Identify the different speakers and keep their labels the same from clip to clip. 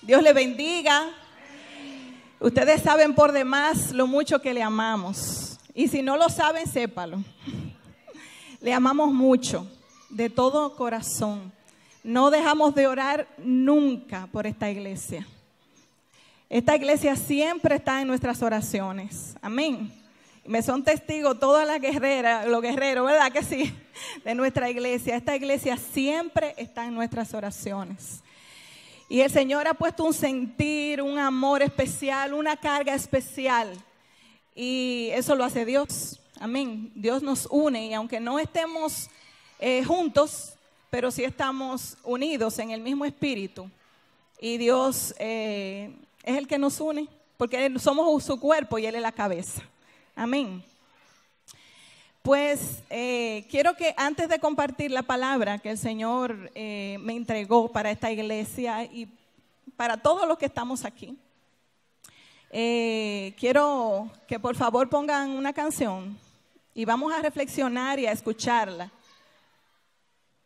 Speaker 1: Dios le bendiga. Ustedes saben por demás lo mucho que le amamos. Y si no lo saben, sépalo. Le amamos mucho, de todo corazón. No dejamos de orar nunca por esta iglesia. Esta iglesia siempre está en nuestras oraciones. Amén. Me son testigos todas las guerreras, los guerreros, ¿verdad que sí? De nuestra iglesia. Esta iglesia siempre está en nuestras oraciones. Y el Señor ha puesto un sentir, un amor especial, una carga especial. Y eso lo hace Dios. Amén. Dios nos une y aunque no estemos juntos, pero sí estamos unidos en el mismo espíritu. Y Dios es el que nos une, porque somos su cuerpo y Él es la cabeza. Amén. Pues quiero que antes de compartir la palabra que el Señor me entregó para esta iglesia y para todos los que estamos aquí, quiero que por favor pongan una canción y vamos a reflexionar y a escucharla.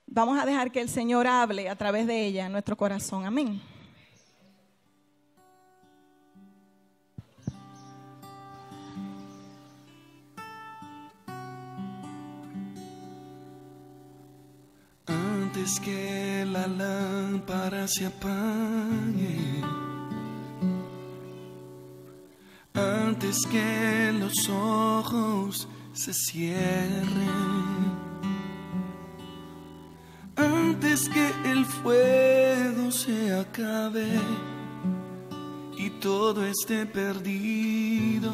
Speaker 1: Vamos a dejar que el Señor hable a través de ella en nuestro corazón. Amén.
Speaker 2: Antes que la lámpara se apague, antes que los ojos se cierren, antes que el fuego se acabe y todo esté perdido,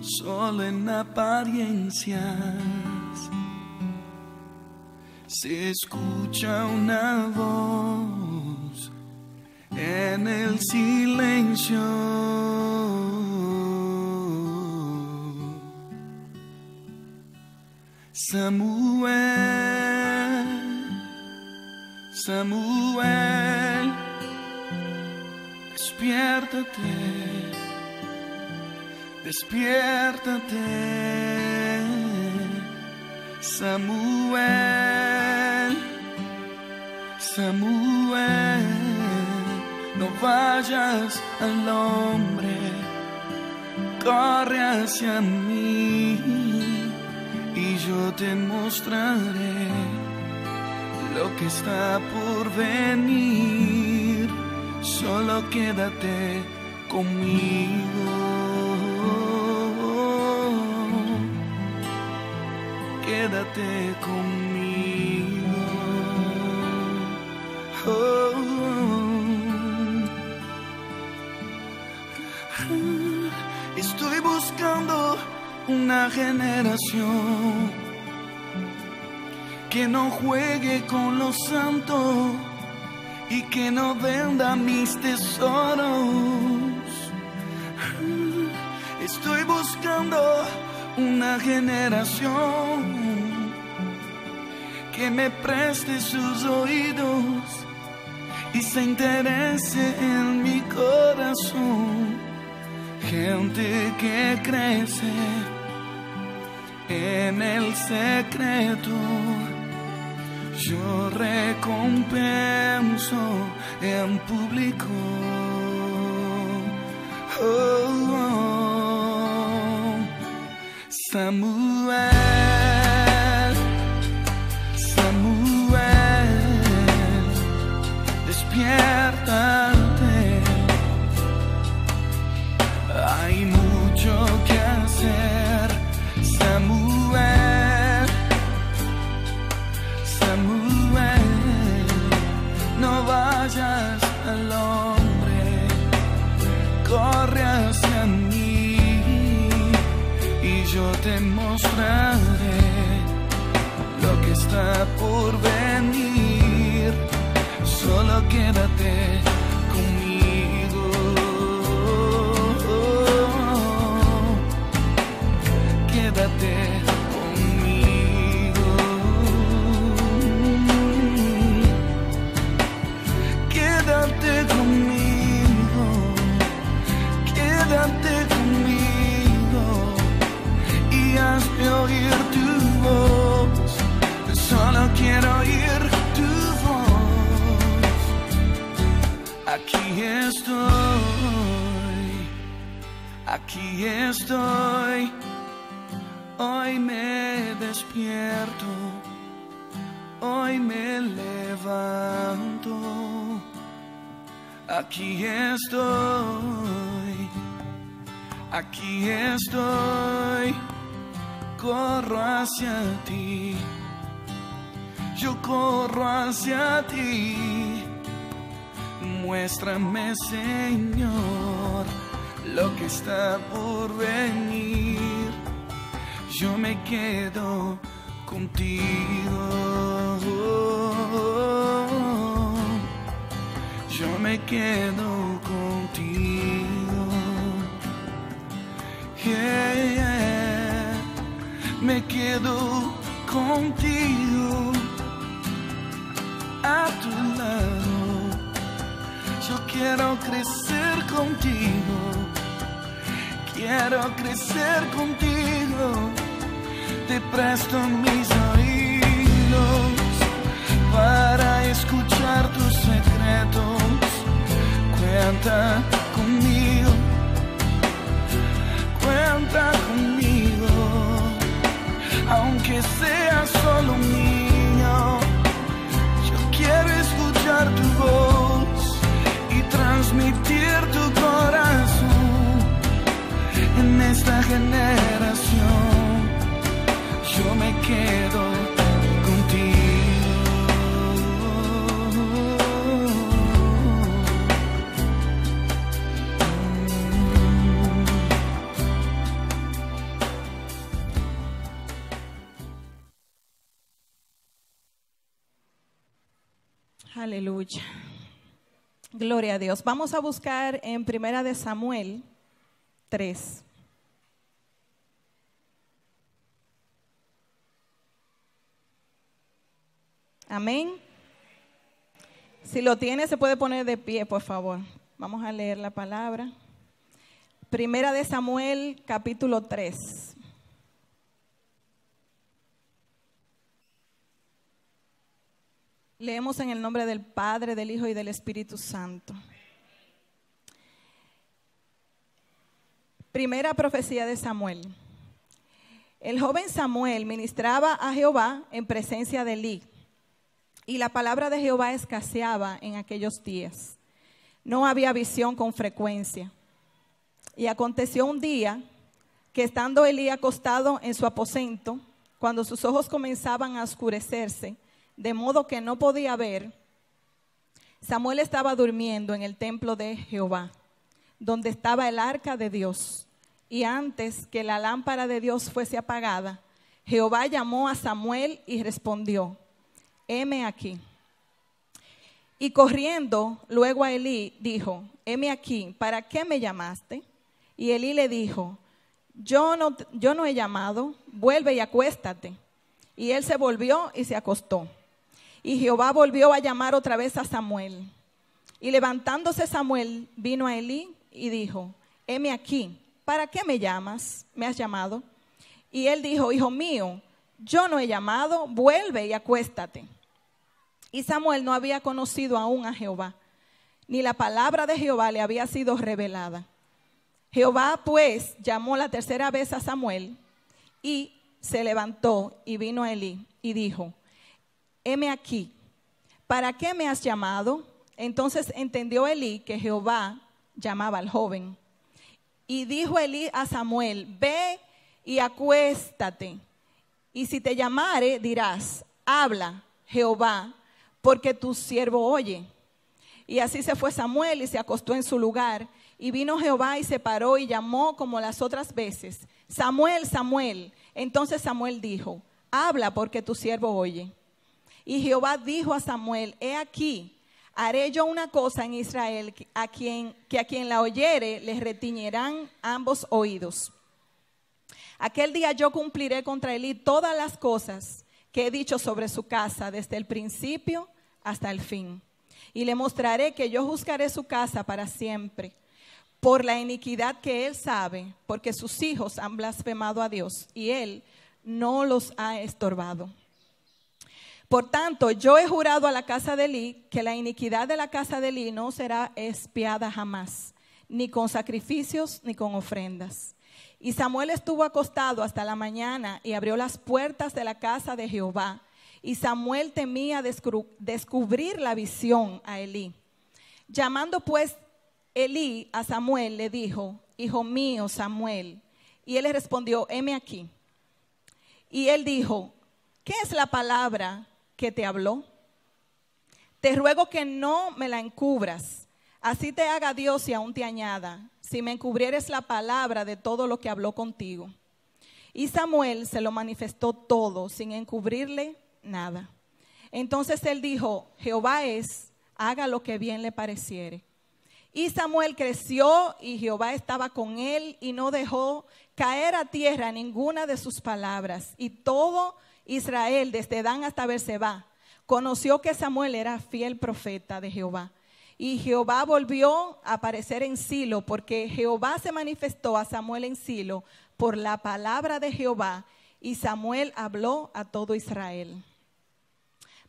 Speaker 2: solo en apariencias, se escucha una voz en el silencio. Samuel, Samuel, despiértate, despiértate. Samuel, Samuel, no vayas al hombre, corre hacia mí y yo te mostraré lo que está por venir. Solo quédate conmigo, quédate conmigo. Oh. Estoy buscando una generación que no juegue con lo santo y que no venda mis tesoros. Estoy buscando una generación que me preste sus oídos y se interese en mi corazón. Gente que crece en el secreto, yo recompenso en público. Oh, oh. Samuel, Samuel, despiértate. Hay mucho que hacer. Samuel, Samuel, no vayas al hombre, corre hacia mí y yo te mostraré lo que está por venir. Solo quédate conmigo, quédate conmigo, quédate conmigo, quédate conmigo y hazme oír tu voz. Solo quiero oír tu voz. Aquí estoy, hoy me despierto, hoy me levanto. Aquí estoy, corro hacia ti, yo corro hacia ti. Muéstrame, Señor, lo que está por venir. Yo me quedo contigo. Yo me quedo contigo. Yeah, yeah. Me quedo contigo a tu lado. Yo quiero crecer contigo, quiero crecer contigo. Te presto mis oídos para escuchar tus secretos. Cuenta conmigo, aunque sea solo un niño. Yo quiero escuchar tu voz y transmitir tu corazón en esta generación. Yo me quedo contigo.
Speaker 1: Aleluya. Gloria a Dios. Vamos a buscar en Primera de Samuel 3. Amén. Si lo tiene, se puede poner de pie, por favor. Vamos a leer la palabra. Primera de Samuel, capítulo 3. Leemos en el nombre del Padre, del Hijo y del Espíritu Santo. Primera profecía de Samuel. El joven Samuel ministraba a Jehová en presencia de Elí, y la palabra de Jehová escaseaba en aquellos días. No había visión con frecuencia. Y aconteció un día que, estando Elí acostado en su aposento, cuando sus ojos comenzaban a oscurecerse, de modo que no podía ver, Samuel estaba durmiendo en el templo de Jehová, donde estaba el arca de Dios. Y antes que la lámpara de Dios fuese apagada, Jehová llamó a Samuel y respondió: heme aquí. Y corriendo luego a Elí dijo: heme aquí, ¿para qué me llamaste? Y Elí le dijo: yo no he llamado, vuelve y acuéstate. Y él se volvió y se acostó. Y Jehová volvió a llamar otra vez a Samuel. Y levantándose Samuel, vino a Elí y dijo: heme aquí, ¿para qué me llamas? ¿Me has llamado? Y él dijo: hijo mío, yo no he llamado, vuelve y acuéstate. Y Samuel no había conocido aún a Jehová, ni la palabra de Jehová le había sido revelada. Jehová pues llamó la tercera vez a Samuel, y se levantó y vino a Elí y dijo: heme aquí, ¿para qué me has llamado? Entonces entendió Elí que Jehová llamaba al joven. Y dijo Elí a Samuel: ve y acuéstate, y si te llamare dirás: habla, Jehová, porque tu siervo oye. Y así se fue Samuel y se acostó en su lugar. Y vino Jehová y se paró y llamó como las otras veces: Samuel, Samuel. Entonces Samuel dijo: habla, porque tu siervo oye. Y Jehová dijo a Samuel: he aquí, haré yo una cosa en Israel, que a quien la oyere les retiñerán ambos oídos. Aquel día yo cumpliré contra Elí todas las cosas que he dicho sobre su casa, desde el principio hasta el fin. Y le mostraré que yo juzgaré su casa para siempre, por la iniquidad que él sabe, porque sus hijos han blasfemado a Dios, y él no los ha estorbado. Por tanto, yo he jurado a la casa de Elí que la iniquidad de la casa de Elí no será expiada jamás, ni con sacrificios ni con ofrendas. Y Samuel estuvo acostado hasta la mañana y abrió las puertas de la casa de Jehová. Y Samuel temía descubrir la visión a Elí. Llamando pues Elí a Samuel, le dijo: hijo mío Samuel. Y él le respondió: heme aquí. Y él dijo: ¿qué es la palabra que te habló? Te ruego que no me la encubras. Así te haga Dios y aún te añada, si me encubrieres la palabra de todo lo que habló contigo. Y Samuel se lo manifestó todo, sin encubrirle nada. Entonces él dijo: Jehová es, haga lo que bien le pareciere. Y Samuel creció y Jehová estaba con él y no dejó caer a tierra ninguna de sus palabras. Y todo Israel, desde Dan hasta Berseba, conoció que Samuel era fiel profeta de Jehová. Y Jehová volvió a aparecer en Silo, porque Jehová se manifestó a Samuel en Silo por la palabra de Jehová, y Samuel habló a todo Israel.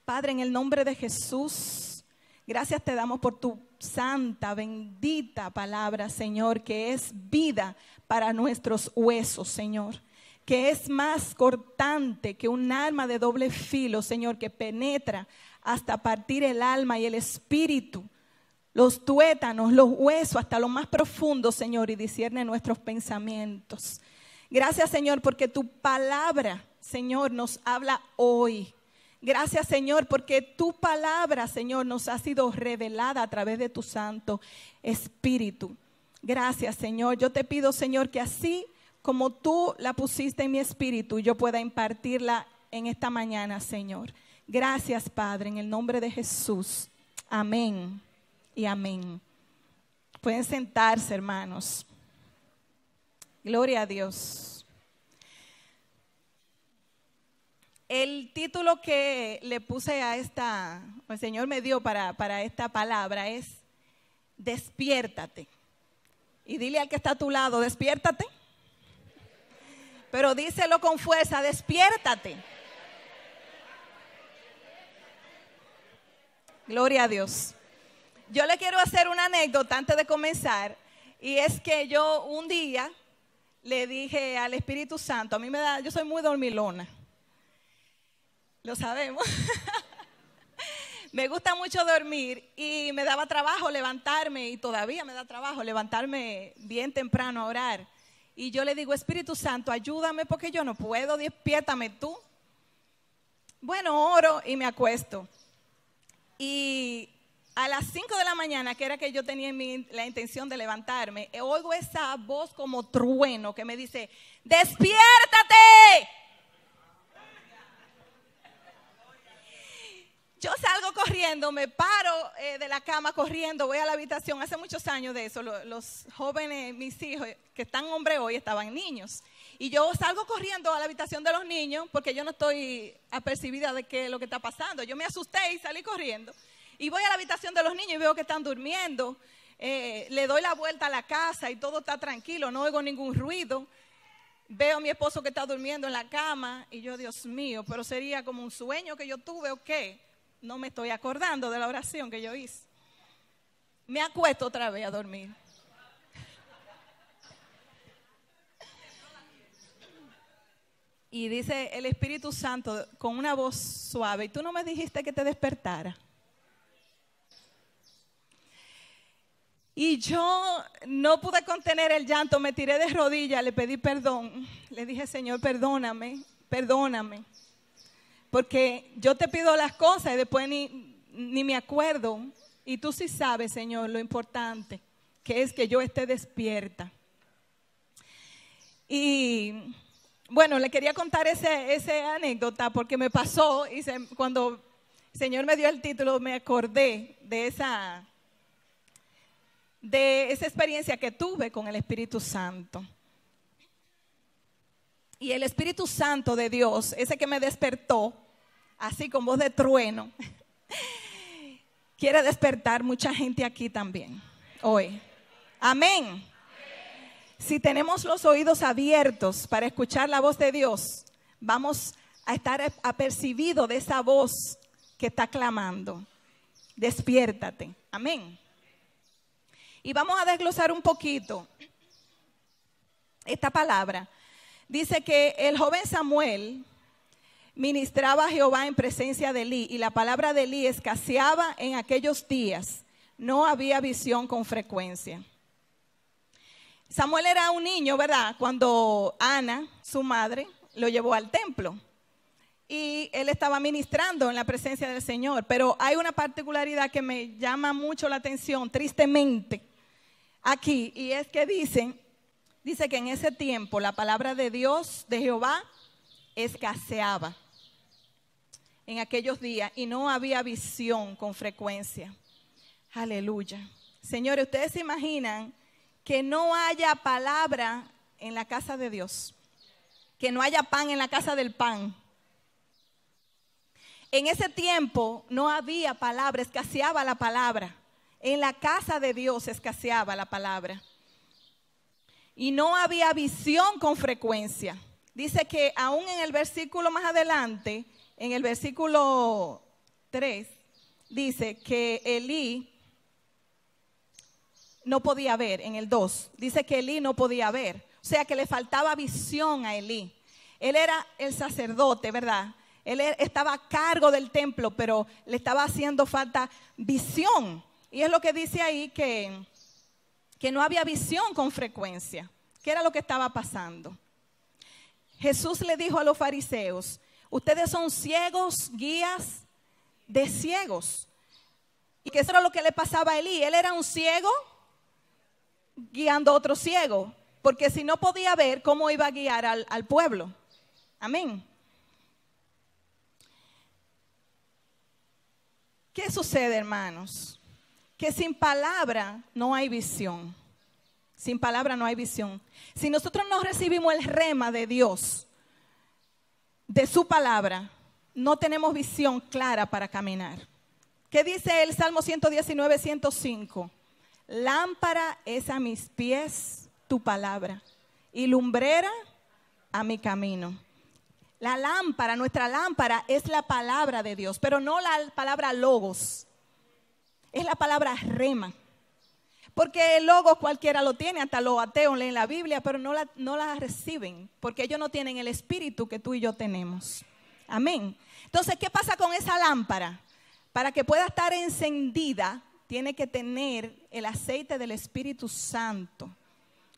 Speaker 1: Padre, en el nombre de Jesús, gracias te damos por tu santa, bendita palabra, Señor, que es vida para nuestros huesos, Señor, que es más cortante que un arma de doble filo, Señor, que penetra hasta partir el alma y el espíritu, los tuétanos, los huesos, hasta lo más profundo, Señor, y discierne nuestros pensamientos. Gracias, Señor, porque tu palabra, Señor, nos habla hoy. Gracias, Señor, porque tu palabra, Señor, nos ha sido revelada a través de tu Santo Espíritu. Gracias, Señor. Yo te pido, Señor, que así como tú la pusiste en mi espíritu, yo pueda impartirla en esta mañana, Señor. Gracias, Padre, en el nombre de Jesús. Amén y amén. Pueden sentarse, hermanos. Gloria a Dios. El título que le puse a el Señor me dio para esta palabra es despiértate. Y dile al que está a tu lado, despiértate. Pero díselo con fuerza, despiértate. Gloria a Dios. Yo le quiero hacer una anécdota antes de comenzar. Y es que yo un día le dije al Espíritu Santo, yo soy muy dormilona. Lo sabemos. Me gusta mucho dormir y me daba trabajo levantarme, y todavía me da trabajo levantarme bien temprano a orar. Y yo le digo: Espíritu Santo, ayúdame porque yo no puedo, despiértame tú. Bueno, oro y me acuesto. Y a las 5 de la mañana, que era que yo tenía la intención de levantarme, oigo esa voz como trueno que me dice: ¡despiértate! Yo salgo corriendo, me paro de la cama corriendo, voy a la habitación. Hace muchos años de eso, los jóvenes, mis hijos, que están hombres hoy, estaban niños. Y yo salgo corriendo a la habitación de los niños porque yo no estoy apercibida de qué es lo que está pasando. Yo me asusté y salí corriendo. Y voy a la habitación de los niños y veo que están durmiendo. Le doy la vuelta a la casa y todo está tranquilo, no oigo ningún ruido. Veo a mi esposo que está durmiendo en la cama y yo, Dios mío, pero sería como un sueño que yo tuve o qué. No me estoy acordando de la oración que yo hice. Me acuesto otra vez a dormir. Y dice el Espíritu Santo con una voz suave: ¿y tú no me dijiste que te despertara? Y yo no pude contener el llanto, me tiré de rodillas, le pedí perdón. Le dije: Señor, perdóname, perdóname. Porque yo te pido las cosas y después ni me acuerdo. Y tú sí sabes, Señor, lo importante que es que yo esté despierta. Y bueno, le quería contar esa anécdota porque me pasó y cuando el Señor me dio el título me acordé de esa experiencia que tuve con el Espíritu Santo. Y el Espíritu Santo de Dios, ese que me despertó, así con voz de trueno, quiere despertar mucha gente aquí también, hoy. Amén. Si tenemos los oídos abiertos para escuchar la voz de Dios, vamos a estar apercibido de esa voz que está clamando. Despiértate. Amén. Y vamos a desglosar un poquito esta palabra. Dice que el joven Samuel ministraba a Jehová en presencia de Elí, y la palabra de Elí escaseaba en aquellos días. No había visión con frecuencia. Samuel era un niño, ¿verdad? Cuando Ana, su madre, lo llevó al templo. Y él estaba ministrando en la presencia del Señor. Pero hay una particularidad que me llama mucho la atención, tristemente, aquí. Y es que dice que en ese tiempo la palabra de Dios, de Jehová, escaseaba en aquellos días. Y no había visión con frecuencia. Aleluya. Señores, ¿ustedes se imaginan que no haya palabra en la casa de Dios? Que no haya pan en la casa del pan. En ese tiempo no había palabra, escaseaba la palabra. En la casa de Dios escaseaba la palabra. Y no había visión con frecuencia. Dice que aún en el versículo más adelante, en el versículo 3, dice que Elí no podía ver. En el 2, dice que Elí no podía ver. O sea que le faltaba visión a Elí. Él era el sacerdote, ¿verdad? Él estaba a cargo del templo, pero le estaba haciendo falta visión. Y es lo que dice ahí, que no había visión con frecuencia. ¿Qué era lo que estaba pasando? Jesús le dijo a los fariseos: ustedes son ciegos, guías de ciegos. Y que eso era lo que le pasaba a Elí. Él era un ciego guiando a otro ciego. Porque si no podía ver, ¿cómo iba a guiar al pueblo? Amén. ¿Qué sucede, hermanos? Que sin palabra no hay visión. Sin palabra no hay visión. Si nosotros no recibimos el rema de Dios, de su palabra, no tenemos visión clara para caminar. ¿Qué dice el Salmo 119, 105? Lámpara es a mis pies tu palabra y lumbrera a mi camino. La lámpara, nuestra lámpara es la palabra de Dios, pero no la palabra logos. Es la palabra rema. Porque el logos cualquiera lo tiene, hasta los ateos leen la Biblia, pero no la reciben, porque ellos no tienen el espíritu que tú y yo tenemos. Amén. Entonces, ¿qué pasa con esa lámpara? Para que pueda estar encendida, tiene que tener el aceite del Espíritu Santo,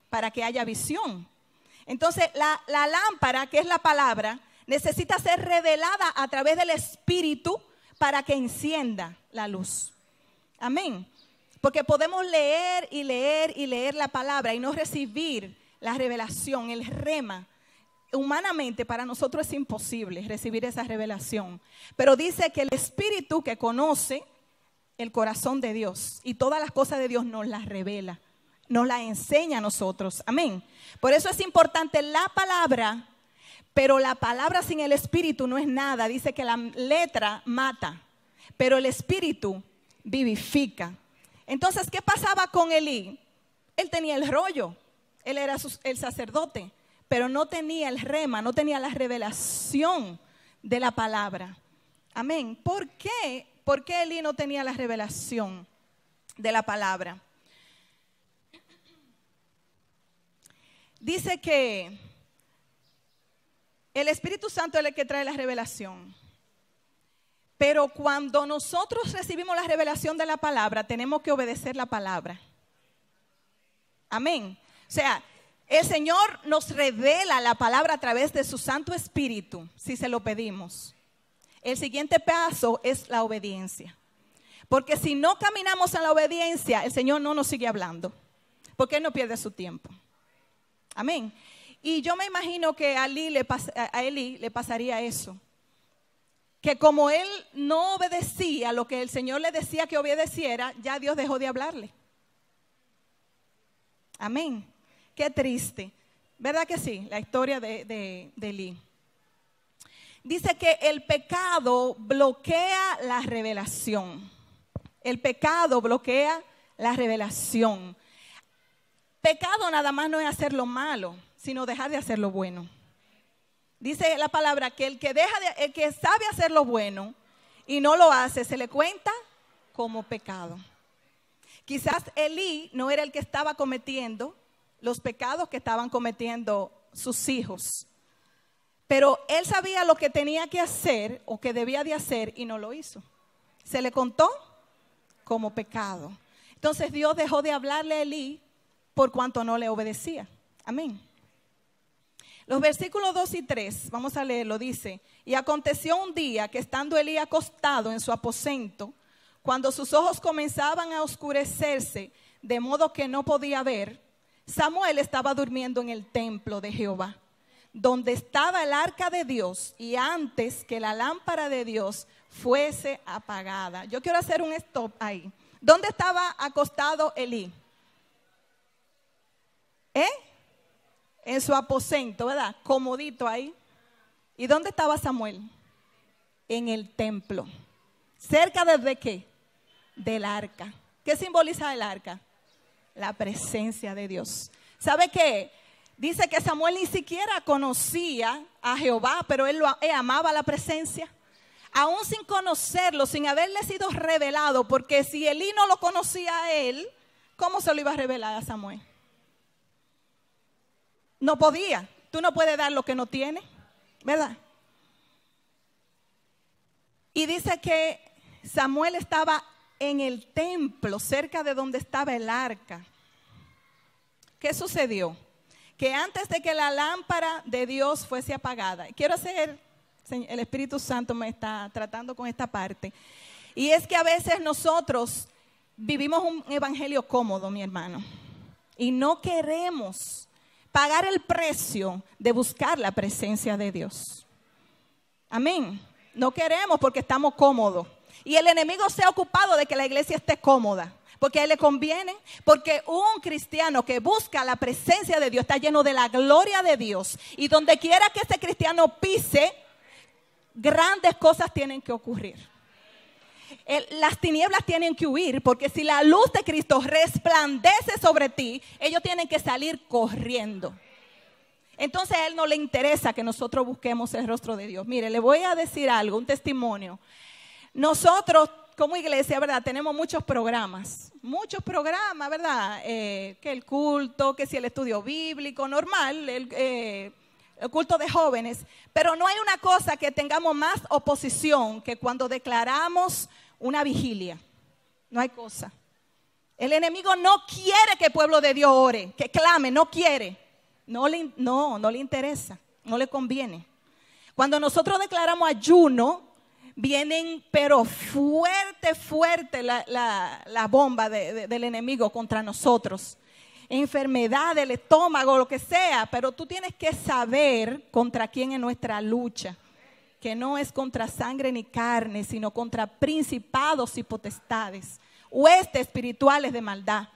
Speaker 1: para que haya visión. Entonces, la lámpara, que es la palabra, necesita ser revelada a través del Espíritu para que encienda la luz. Amén. Porque podemos leer y leer y leer la palabra y no recibir la revelación, el rema. Humanamente para nosotros es imposible recibir esa revelación. Pero dice que el Espíritu que conoce el corazón de Dios y todas las cosas de Dios nos las revela, nos las enseña a nosotros. Amén. Por eso es importante la palabra, pero la palabra sin el Espíritu no es nada. Dice que la letra mata, pero el Espíritu vivifica. Entonces, ¿qué pasaba con Elí? Él tenía el rollo, él era el sacerdote, pero no tenía el rema, no tenía la revelación de la palabra. Amén. ¿Por qué? ¿Por qué Elí no tenía la revelación de la palabra? Dice que el Espíritu Santo es el que trae la revelación. Pero cuando nosotros recibimos la revelación de la palabra, tenemos que obedecer la palabra. Amén. O sea, el Señor nos revela la palabra a través de su Santo Espíritu, si se lo pedimos. El siguiente paso es la obediencia. Porque si no caminamos en la obediencia, el Señor no nos sigue hablando. Porque Él no pierde su tiempo. Amén. Y yo me imagino que a Elí le pasaría eso. Que como él no obedecía lo que el Señor le decía que obedeciera, ya Dios dejó de hablarle. Amén. Qué triste. ¿Verdad que sí? La historia de Elí. Dice que el pecado bloquea la revelación. El pecado bloquea la revelación. Pecado nada más no es hacer lo malo, sino dejar de hacer lo bueno. Dice la palabra que el que sabe hacer lo bueno y no lo hace, se le cuenta como pecado. Quizás Elí no era el que estaba cometiendo los pecados que estaban cometiendo sus hijos, pero él sabía lo que tenía que hacer o que debía de hacer y no lo hizo. Se le contó como pecado. Entonces Dios dejó de hablarle a Elí por cuanto no le obedecía. Amén. Los versículos 2 y 3, vamos a leerlo, dice: y aconteció un día que estando Elí acostado en su aposento, cuando sus ojos comenzaban a oscurecerse, de modo que no podía ver, Samuel estaba durmiendo en el templo de Jehová, donde estaba el arca de Dios, y antes que la lámpara de Dios fuese apagada. Yo quiero hacer un stop ahí. ¿Dónde estaba acostado Elí? En su aposento, ¿verdad? Comodito ahí. ¿Y dónde estaba Samuel? En el templo. ¿Cerca de qué? Del arca. ¿Qué simboliza el arca? La presencia de Dios. ¿Sabe qué? Dice que Samuel ni siquiera conocía a Jehová, pero él amaba la presencia. Aún sin conocerlo, sin haberle sido revelado, porque si Elí no lo conocía a él, ¿cómo se lo iba a revelar a Samuel? No podía. Tú no puedes dar lo que no tienes, ¿verdad? Y dice que Samuel estaba en el templo, cerca de donde estaba el arca. ¿Qué sucedió? Que antes de que la lámpara de Dios fuese apagada, quiero hacer, el Espíritu Santo me está tratando con esta parte, y es que a veces nosotros vivimos un evangelio cómodo, mi hermano, y no queremos pagar el precio de buscar la presencia de Dios. Amén. No queremos porque estamos cómodos. Y el enemigo se ha ocupado de que la iglesia esté cómoda, porque a él le conviene, porque un cristiano que busca la presencia de Dios está lleno de la gloria de Dios. Y donde quiera que ese cristiano pise, grandes cosas tienen que ocurrir. Las tinieblas tienen que huir, porque si la luz de Cristo resplandece sobre ti, ellos tienen que salir corriendo. Entonces a él no le interesa que nosotros busquemos el rostro de Dios. Mire, le voy a decir algo, un testimonio. Nosotros como iglesia, ¿verdad? Tenemos muchos programas, ¿verdad? Que el culto, que si el estudio bíblico, normal, el culto de jóvenes. Pero no hay una cosa que tengamos más oposición que cuando declaramos una vigilia. No hay cosa. El enemigo no quiere que el pueblo de Dios ore, que clame, no quiere. No le interesa, no le conviene. Cuando nosotros declaramos ayuno, vienen pero fuerte la bomba del enemigo contra nosotros. Enfermedad del estómago, lo que sea, pero tú tienes que saber contra quién es nuestra lucha, que no es contra sangre ni carne, sino contra principados y potestades, huestes espirituales de maldad.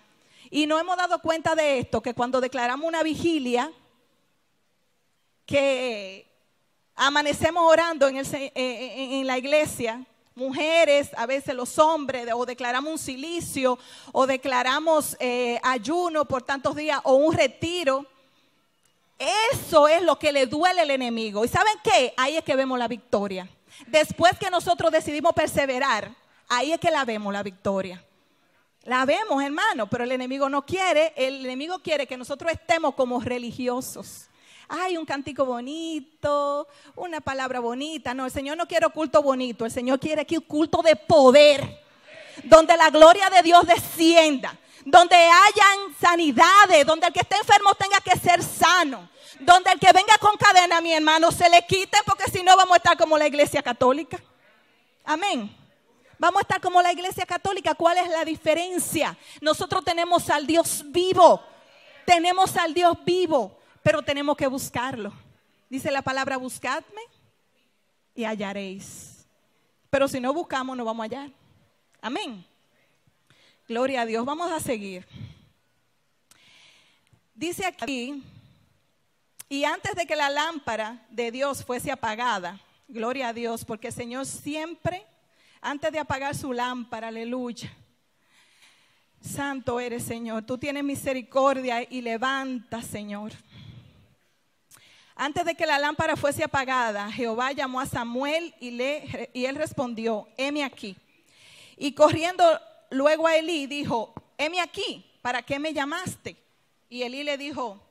Speaker 1: Y no hemos dado cuenta de esto, que cuando declaramos una vigilia, que amanecemos orando en la iglesia, mujeres, a veces los hombres, o declaramos un silicio, o declaramos ayuno por tantos días, o un retiro. Eso es lo que le duele al enemigo. ¿Y saben qué? Ahí es que vemos la victoria. Después que nosotros decidimos perseverar, ahí es que la vemos la victoria. La vemos, hermano, pero el enemigo no quiere. El enemigo quiere que nosotros estemos como religiosos. Ay, un cantico bonito, una palabra bonita. No, el Señor no quiere culto bonito. El Señor quiere aquí un culto de poder, donde la gloria de Dios descienda, donde hayan sanidades, donde el que esté enfermo tenga que ser sano, donde el que venga con cadena, mi hermano, se le quite, porque si no vamos a estar como la iglesia católica. Amén. Vamos a estar como la iglesia católica. ¿Cuál es la diferencia? Nosotros tenemos al Dios vivo. Tenemos al Dios vivo, pero tenemos que buscarlo. Dice la palabra: buscadme y hallaréis. Pero si no buscamos, no vamos a hallar. Amén. Gloria a Dios. Vamos a seguir. Dice aquí: y antes de que la lámpara de Dios fuese apagada, gloria a Dios, porque el Señor siempre, antes de apagar su lámpara, aleluya, santo eres, Señor, tú tienes misericordia y levanta, Señor. Antes de que la lámpara fuese apagada, Jehová llamó a Samuel y él respondió, heme aquí. Y corriendo luego a Elí dijo, heme aquí, ¿para qué me llamaste? Y Elí le dijo,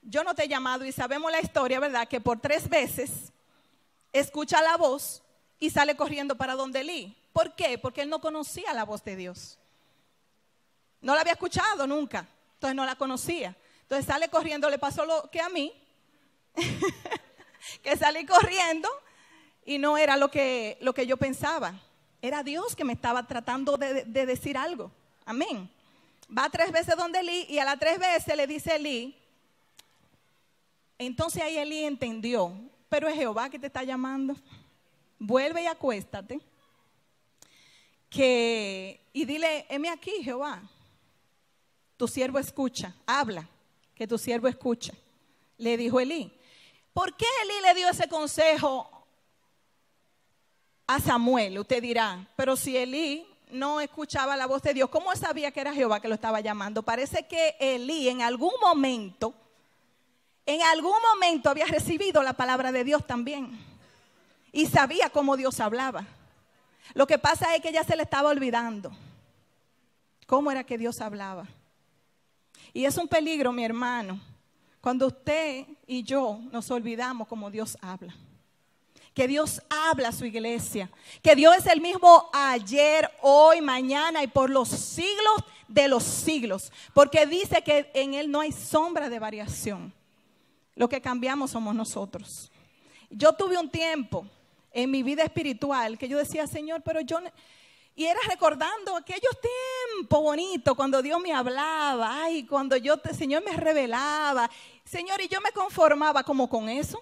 Speaker 1: yo no te he llamado. Y sabemos la historia, ¿verdad? Que por 3 veces escucha la voz y sale corriendo para donde Elí. ¿Por qué? Porque él no conocía la voz de Dios. No la había escuchado nunca, entonces no la conocía. Entonces sale corriendo, le pasó lo que a mí, que salí corriendo y no era lo que yo pensaba. Era Dios que me estaba tratando de decir algo. Amén. Va 3 veces donde Elí y a las 3 veces le dice Elí. Entonces ahí Elí entendió, pero es Jehová que te está llamando. Vuelve y acuéstate. Y dile, heme aquí, Jehová. Tu siervo escucha, habla, que tu siervo escucha. Le dijo Elí. ¿Por qué Elí le dio ese consejo a Samuel? Usted dirá, pero si Elí no escuchaba la voz de Dios, ¿cómo sabía que era Jehová que lo estaba llamando? Parece que Elí en algún momento había recibido la palabra de Dios también. Y sabía cómo Dios hablaba. Lo que pasa es que ya se le estaba olvidando cómo era que Dios hablaba. Y es un peligro, mi hermano, cuando usted y yo nos olvidamos cómo Dios habla. Que Dios habla a su iglesia. Que Dios es el mismo ayer, hoy, mañana y por los siglos de los siglos. Porque dice que en Él no hay sombra de variación. Lo que cambiamos somos nosotros. Yo tuve un tiempo en mi vida espiritual que yo decía, Señor, pero yo... Y era recordando aquellos tiempos bonitos cuando Dios me hablaba, ay, cuando el Señor me revelaba. Señor, y yo me conformaba como con eso.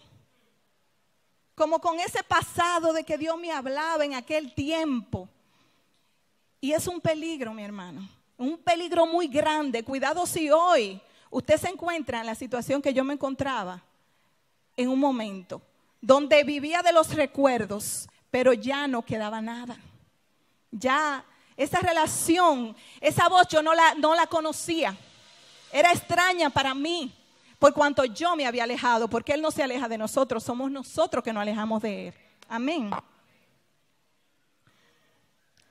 Speaker 1: Como con ese pasado de que Dios me hablaba en aquel tiempo. Y es un peligro, mi hermano. Un peligro muy grande. Cuidado si hoy usted se encuentra en la situación que yo me encontraba en un momento. Donde vivía de los recuerdos, pero ya no quedaba nada. Ya esa relación, esa voz yo no la conocía. Era extraña para mí, por cuanto yo me había alejado, porque Él no se aleja de nosotros, somos nosotros que nos alejamos de Él. Amén.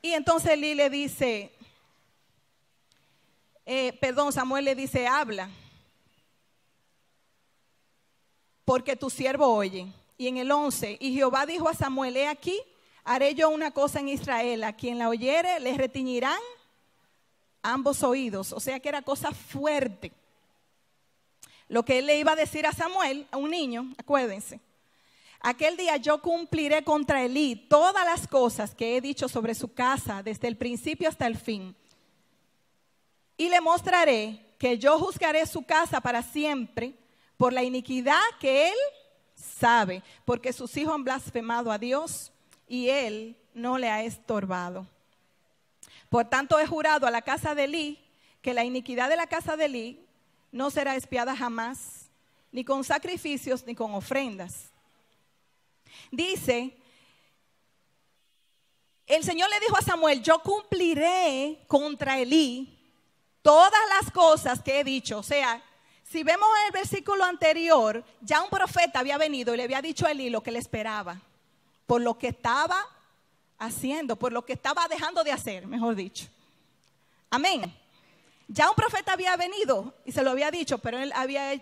Speaker 1: Y entonces Elí le dice, Samuel le dice, habla, porque tu siervo oye. Y en el 11, y Jehová dijo a Samuel, he aquí, haré yo una cosa en Israel, a quien la oyere le retiñirán ambos oídos. O sea que era cosa fuerte. Lo que él le iba a decir a Samuel, a un niño, acuérdense. Aquel día yo cumpliré contra Elí todas las cosas que he dicho sobre su casa, desde el principio hasta el fin. Y le mostraré que yo juzgaré su casa para siempre por la iniquidad que él sabe, porque sus hijos han blasfemado a Dios y Él no le ha estorbado. Por tanto he jurado a la casa de Elí que la iniquidad de la casa de Elí no será expiada jamás, ni con sacrificios ni con ofrendas. Dice, el Señor le dijo a Samuel, yo cumpliré contra Elí todas las cosas que he dicho. O sea, si vemos el versículo anterior, ya un profeta había venido y le había dicho a Elí lo que le esperaba. Por lo que estaba haciendo, por lo que estaba dejando de hacer, mejor dicho. Amén. Ya un profeta había venido y se lo había dicho, pero él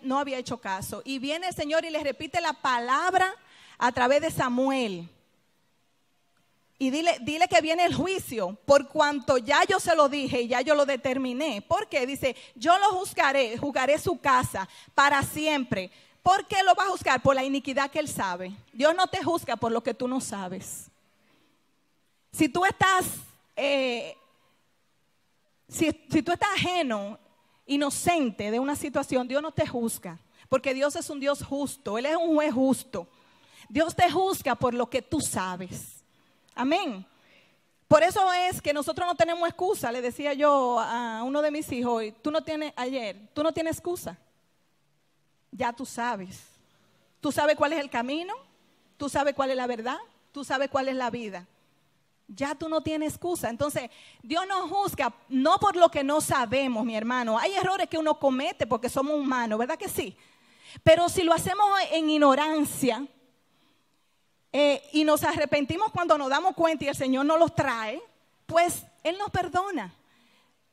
Speaker 1: no había hecho caso. Y viene el Señor y le repite la palabra a través de Samuel. Y dile que viene el juicio, por cuanto ya yo se lo dije y ya yo lo determiné. ¿Por qué? Dice, yo lo juzgaré su casa para siempre. ¿Por qué lo va a juzgar? Por la iniquidad que él sabe. Dios no te juzga por lo que tú no sabes. Si tú estás, si tú estás ajeno, inocente de una situación, Dios no te juzga. Porque Dios es un Dios justo, Él es un juez justo. Dios te juzga por lo que tú sabes. Amén. Por eso es que nosotros no tenemos excusa. Le decía yo a uno de mis hijos, tú no tienes excusa. Ya tú sabes. Tú sabes cuál es el camino. Tú sabes cuál es la verdad. Tú sabes cuál es la vida. Ya tú no tienes excusa. Entonces, Dios nos juzga no por lo que no sabemos, mi hermano. Hay errores que uno comete porque somos humanos, ¿verdad que sí? Pero si lo hacemos en ignorancia y nos arrepentimos cuando nos damos cuenta y el Señor nos los trae, pues Él nos perdona.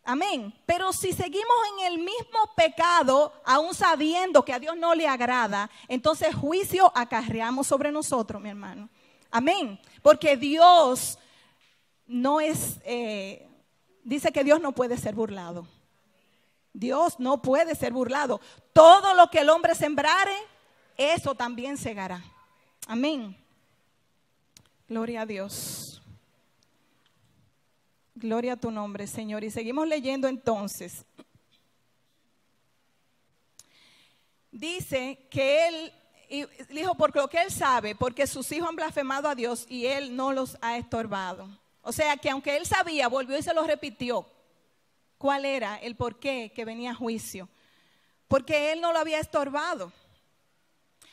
Speaker 1: Amén. Pero si seguimos en el mismo pecado, aún sabiendo que a Dios no le agrada, entonces juicio acarreamos sobre nosotros, mi hermano. Amén. Porque Dios no es, dice que Dios no puede ser burlado. Dios no puede ser burlado. Todo lo que el hombre sembrare, eso también segará. Amén. Gloria a Dios. Gloria a tu nombre, Señor. Y seguimos leyendo entonces. Dice que Él, y dijo, por lo que Él sabe, porque sus hijos han blasfemado a Dios y Él no los ha estorbado. O sea que aunque Él sabía, volvió y se lo repitió. ¿Cuál era el por qué que venía juicio? Porque Él no lo había estorbado.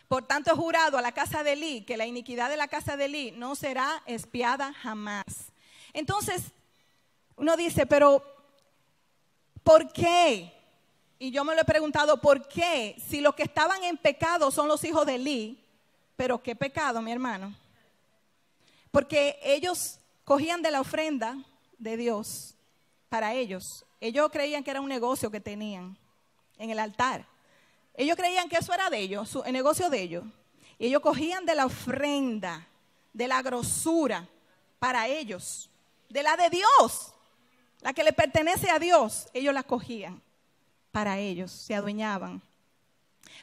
Speaker 1: Por tanto, he jurado a la casa de Elí que la iniquidad de la casa de Elí no será expiada jamás. Entonces, uno dice, pero ¿por qué? Y yo me lo he preguntado, ¿por qué? Si los que estaban en pecado son los hijos de Elí, ¿pero qué pecado, mi hermano? Porque ellos cogían de la ofrenda de Dios para ellos. Ellos creían que era un negocio que tenían en el altar. Ellos creían que eso era de ellos, el negocio de ellos. Y ellos cogían de la ofrenda, de la grosura para ellos, de la de Dios, la que le pertenece a Dios. Ellos la cogían para ellos, se adueñaban.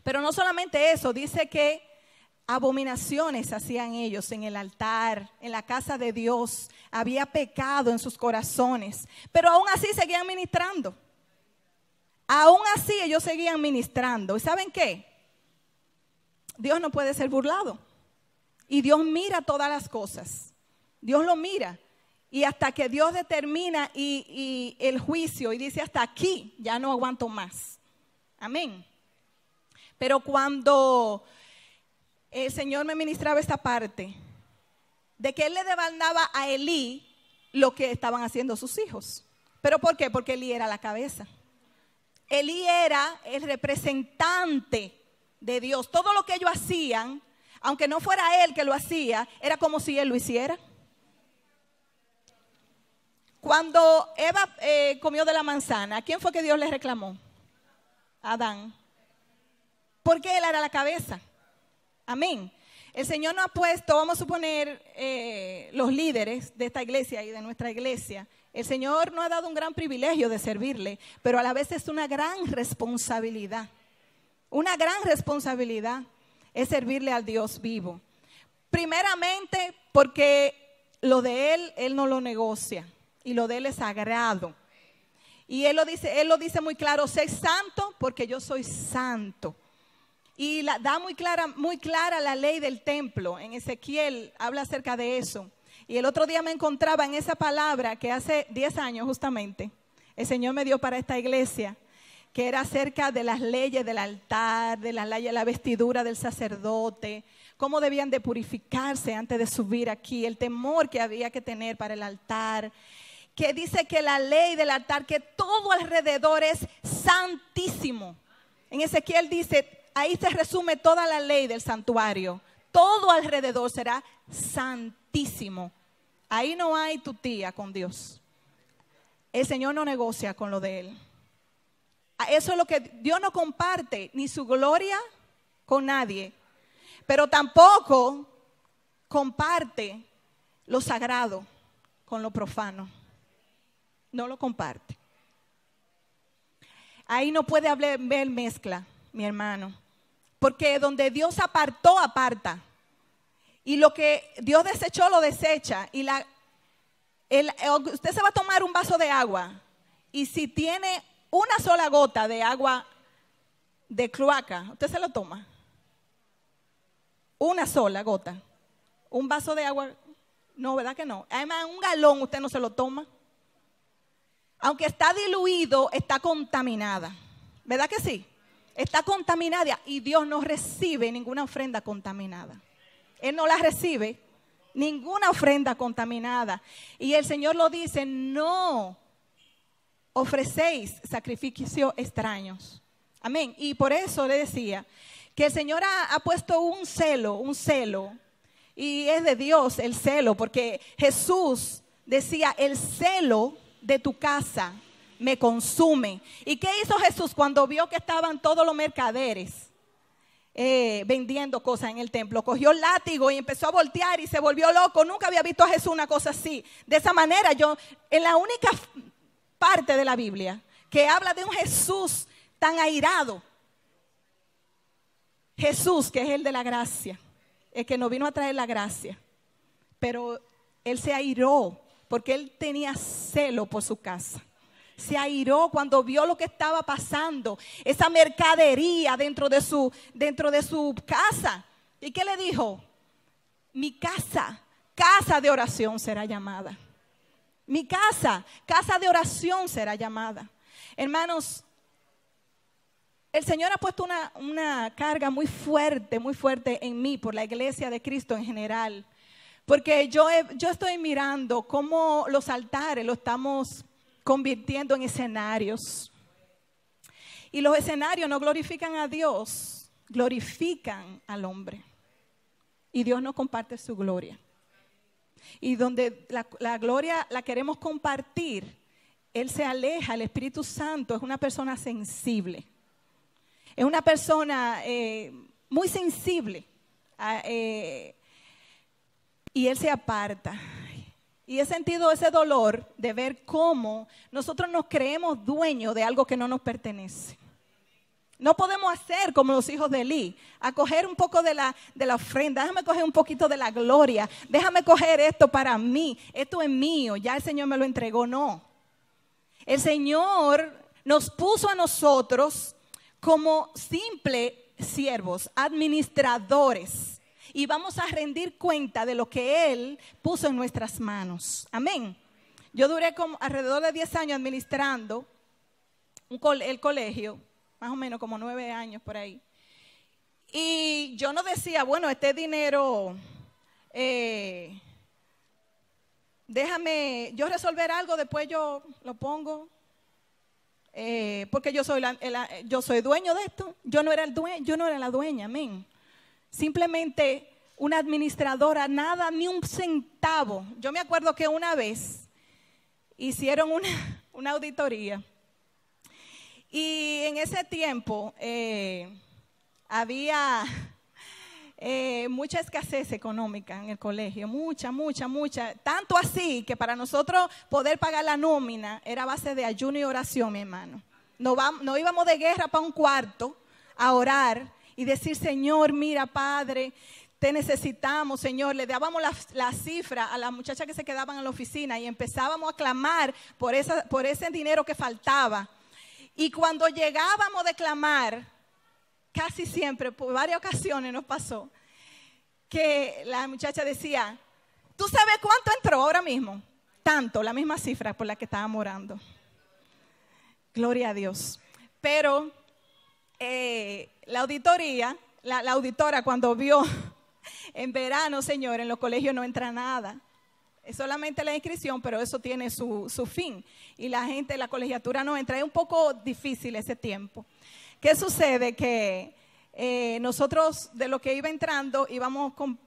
Speaker 1: Pero no solamente eso, dice que abominaciones hacían ellos en el altar, en la casa de Dios. Había pecado en sus corazones, pero aún así seguían ministrando. Aún así ellos seguían ministrando. ¿Y saben qué? Dios no puede ser burlado. Y Dios mira todas las cosas. Dios lo mira. Y hasta que Dios determina y el juicio y dice hasta aquí, ya no aguanto más. Amén. Pero cuando el Señor me ministraba esta parte, de que Él le demandaba a Elí lo que estaban haciendo sus hijos. ¿Pero por qué? Porque Elí era la cabeza. Elí era el representante de Dios. Todo lo que ellos hacían, aunque no fuera él que lo hacía, era como si él lo hiciera. Cuando Eva comió de la manzana, ¿a quién fue que Dios le reclamó? A Adán. Porque él era la cabeza. Amén. El Señor nos ha puesto, vamos a suponer, los líderes de esta iglesia y de nuestra iglesia. El Señor nos ha dado un gran privilegio de servirle, pero a la vez es una gran responsabilidad. Una gran responsabilidad es servirle al Dios vivo. Primeramente porque lo de Él no lo negocia y lo de Él es sagrado. Y Él lo dice muy claro, sé santo porque yo soy santo. Y da muy clara la ley del templo. En Ezequiel habla acerca de eso. Y el otro día me encontraba en esa palabra que hace 10 años justamente el Señor me dio para esta iglesia, que era acerca de las leyes del altar, de las leyes de la vestidura del sacerdote, cómo debían de purificarse antes de subir aquí, el temor que había que tener para el altar, que dice que la ley del altar, que todo alrededor es santísimo. En Ezequiel dice, ahí se resume toda la ley del santuario. Todo alrededor será santísimo. Ahí no hay tutía con Dios. El Señor no negocia con lo de Él. Eso es lo que Dios no comparte, ni su gloria con nadie. Pero tampoco comparte lo sagrado con lo profano. No lo comparte. Ahí no puede haber mezcla, mi hermano. Porque donde Dios apartó, aparta. Y lo que Dios desechó, lo desecha. Y usted se va a tomar un vaso de agua. Y si tiene una sola gota de agua de cloaca, usted se lo toma. Una sola gota. Un vaso de agua, no, ¿verdad que no? Además, un galón usted no se lo toma. Aunque está diluido, está contaminada. ¿Verdad que sí? Está contaminada y Dios no recibe ninguna ofrenda contaminada. Él no la recibe, ninguna ofrenda contaminada. Y el Señor lo dice, no ofrecéis sacrificios extraños. Amén. Y por eso le decía que el Señor ha puesto un celo, y es de Dios el celo, porque Jesús decía, el celo de tu casa me consume. ¿Y qué hizo Jesús cuando vio que estaban todos los mercaderes vendiendo cosas en el templo? Cogió el látigo y empezó a voltear y se volvió loco. Nunca había visto a Jesús una cosa así. De esa manera, en la única parte de la Biblia que habla de un Jesús tan airado, Jesús, que es el de la gracia, el que nos vino a traer la gracia, pero Él se airó porque Él tenía celo por su casa. Se airó cuando vio lo que estaba pasando, esa mercadería dentro de su casa. ¿Y qué le dijo? Mi casa, casa de oración será llamada. Mi casa, casa de oración será llamada. Hermanos, el Señor ha puesto una carga muy fuerte en mí por la iglesia de Cristo en general. Porque yo estoy mirando cómo los altares los estamos convirtiendo en escenarios. Y los escenarios no glorifican a Dios, glorifican al hombre. Y Dios no comparte su gloria. Y donde la gloria la queremos compartir, Él se aleja. El Espíritu Santo es una persona sensible. Es una persona muy sensible. Y Él se aparta. Y he sentido ese dolor de ver cómo nosotros nos creemos dueños de algo que no nos pertenece. No podemos hacer como los hijos de Elí, a coger un poco de la ofrenda. Déjame coger un poquito de la gloria. Déjame coger esto para mí. Esto es mío. Ya el Señor me lo entregó. No. El Señor nos puso a nosotros como simples siervos, administradores. Y vamos a rendir cuenta de lo que Él puso en nuestras manos. Amén. Yo duré como alrededor de 10 años administrando el colegio, más o menos como 9 años por ahí. Y yo no decía, bueno, este dinero, déjame yo resolver algo, después yo lo pongo. Porque yo soy dueño de esto. Yo no era la dueña, amén. Simplemente una administradora, nada, ni un centavo. Yo me acuerdo que una vez hicieron una auditoría. Y en ese tiempo había mucha escasez económica en el colegio. Mucha. Tanto así que para nosotros poder pagar la nómina era a base de ayuno y oración, mi hermano. No íbamos de guerra para un cuarto a orar y decir, Señor, mira, Padre, te necesitamos, Señor. Le dábamos la cifra a las muchachas que se quedaban en la oficina y empezábamos a clamar por ese dinero que faltaba. Y cuando llegábamos de clamar, casi siempre, por varias ocasiones nos pasó, que la muchacha decía, ¿tú sabes cuánto entró ahora mismo? Tanto, la misma cifra por la que estábamos orando. Gloria a Dios. Pero la auditoría, la auditora cuando vio en verano, Señor, en los colegios no entra nada. Es solamente la inscripción, pero eso tiene su fin. Y la colegiatura no entra. Es un poco difícil ese tiempo. ¿Qué sucede? Que nosotros de lo que iba entrando íbamos con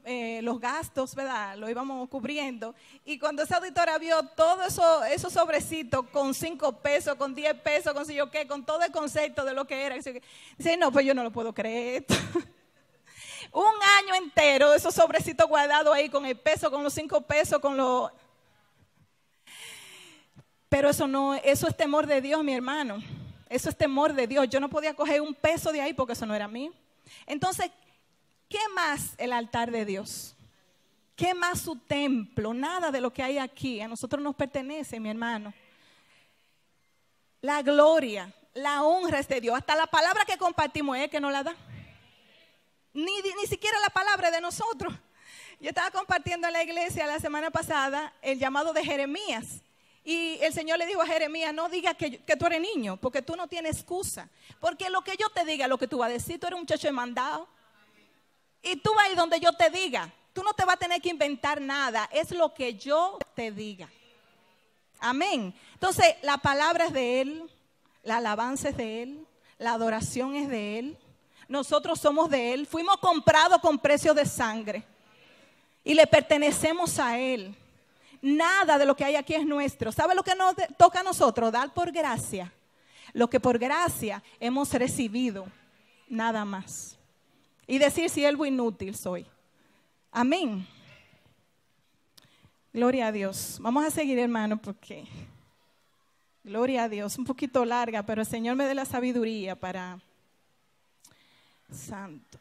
Speaker 1: los gastos, ¿verdad? Lo íbamos cubriendo. Y cuando esa auditora vio todo esos sobrecitos con 5 pesos, con 10 pesos, con sé yo qué, con todo el concepto de lo que era, dice, no, pues yo no lo puedo creer. Un año entero esos sobrecitos guardados ahí con el peso, con los 5 pesos, con los... Pero eso es temor de Dios, mi hermano. Eso es temor de Dios. Yo no podía coger un peso de ahí porque eso no era mío. Entonces, ¿qué más el altar de Dios? ¿Qué más su templo? Nada de lo que hay aquí a nosotros nos pertenece, mi hermano. La gloria, la honra es de Dios. Hasta la palabra que compartimos es que nos la da. Ni siquiera la palabra de nosotros. Yo estaba compartiendo en la iglesia la semana pasada el llamado de Jeremías. Y el Señor le dijo a Jeremías, no digas que tú eres niño, porque tú no tienes excusa. Porque lo que yo te diga, lo que tú vas a decir, tú eres un muchacho mandado. Y tú vas a ir donde yo te diga. Tú no te vas a tener que inventar nada. Es lo que yo te diga. Amén. Entonces, la palabra es de Él. La alabanza es de Él. La adoración es de Él. nosotros somos de Él. Fuimos comprados con precio de sangre y le pertenecemos a Él. Nada de lo que hay aquí es nuestro. ¿Sabe lo que nos toca a nosotros? Dar por gracia lo que por gracia hemos recibido, nada más. Y decir, siervo inútil soy. Amén. Gloria a Dios. Vamos a seguir, hermano, porque gloria a Dios, un poquito larga, pero el Señor me dé la sabiduría para santo.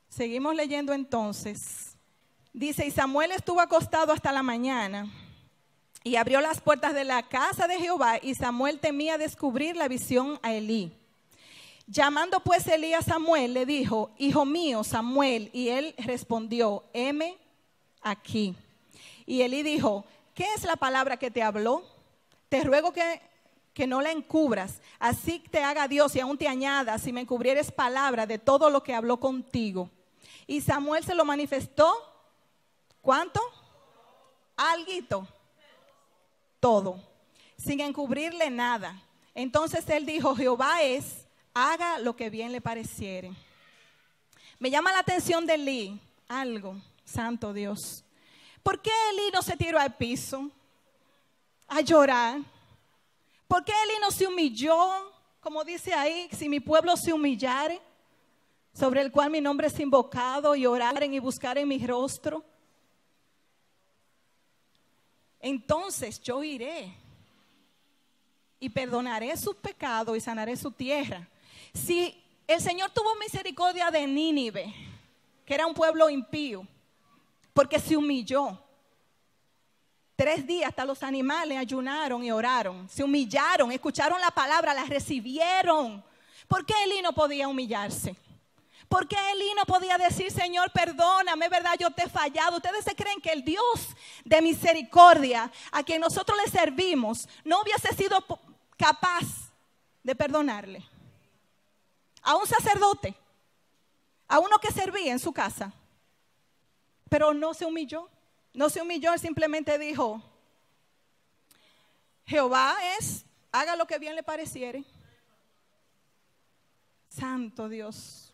Speaker 1: Seguimos leyendo entonces. Dice, y Samuel estuvo acostado hasta la mañana y abrió las puertas de la casa de Jehová, y Samuel temía descubrir la visión a Elí. Llamando pues Elí a Samuel, le dijo, hijo mío Samuel, y él respondió, heme aquí. Y Elí dijo, ¿qué es la palabra que te habló? Te ruego que no la encubras, así te haga Dios y aún te añada, si me encubrieres palabra de todo lo que habló contigo. Y Samuel se lo manifestó, ¿cuánto? Alguito. Todo, sin encubrirle nada. Entonces él dijo, Jehová es, haga lo que bien le pareciere. Me llama la atención de Elí algo, santo Dios. ¿Por qué Elí no se tiró al piso a llorar? ¿Por qué Elí no se humilló? Como dice ahí, si mi pueblo se humillare, sobre el cual mi nombre es invocado, y oraren y buscaren mi rostro, entonces yo iré y perdonaré sus pecados y sanaré su tierra. Si el Señor tuvo misericordia de Nínive, que era un pueblo impío, porque se humilló. 3 días hasta los animales ayunaron y oraron, se humillaron, escucharon la palabra, la recibieron. ¿Por qué Elí no podía humillarse? ¿Por qué Elí no podía decir, Señor, perdóname, verdad, yo te he fallado? ¿Ustedes se creen que el Dios de misericordia, a quien nosotros le servimos, no hubiese sido capaz de perdonarle? A un sacerdote, a uno que servía en su casa. Pero no se humilló, él simplemente dijo, Jehová es, haga lo que bien le pareciere. Santo Dios.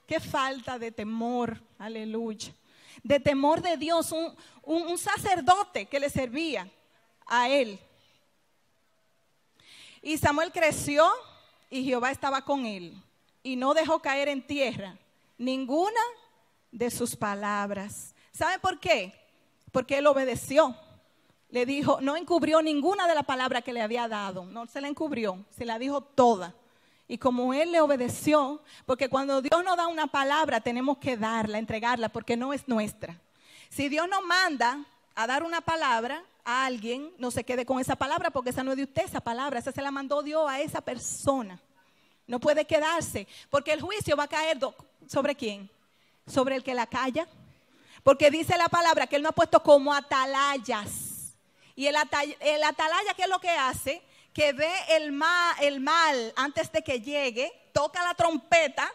Speaker 1: Qué falta de temor, aleluya, de temor de Dios, un sacerdote que le servía a él. Y Samuel creció y Jehová estaba con él y no dejó caer en tierra ninguna de sus palabras. ¿Sabe por qué? Porque él obedeció. Le dijo, no encubrió ninguna de las palabras que le había dado, no se la encubrió, se la dijo toda. Y como él le obedeció, porque cuando Dios nos da una palabra tenemos que darla, entregarla, porque no es nuestra. Si Dios nos manda a dar una palabra a alguien, no se quede con esa palabra, porque esa no es de usted, esa palabra, esa se la mandó Dios a esa persona. No puede quedarse, porque el juicio va a caer ¿sobre quién? Sobre el que la calla. Porque dice la palabra que él nos ha puesto como atalayas. Y el atalaya, ¿qué es lo que hace? Que ve el mal antes de que llegue, toca la trompeta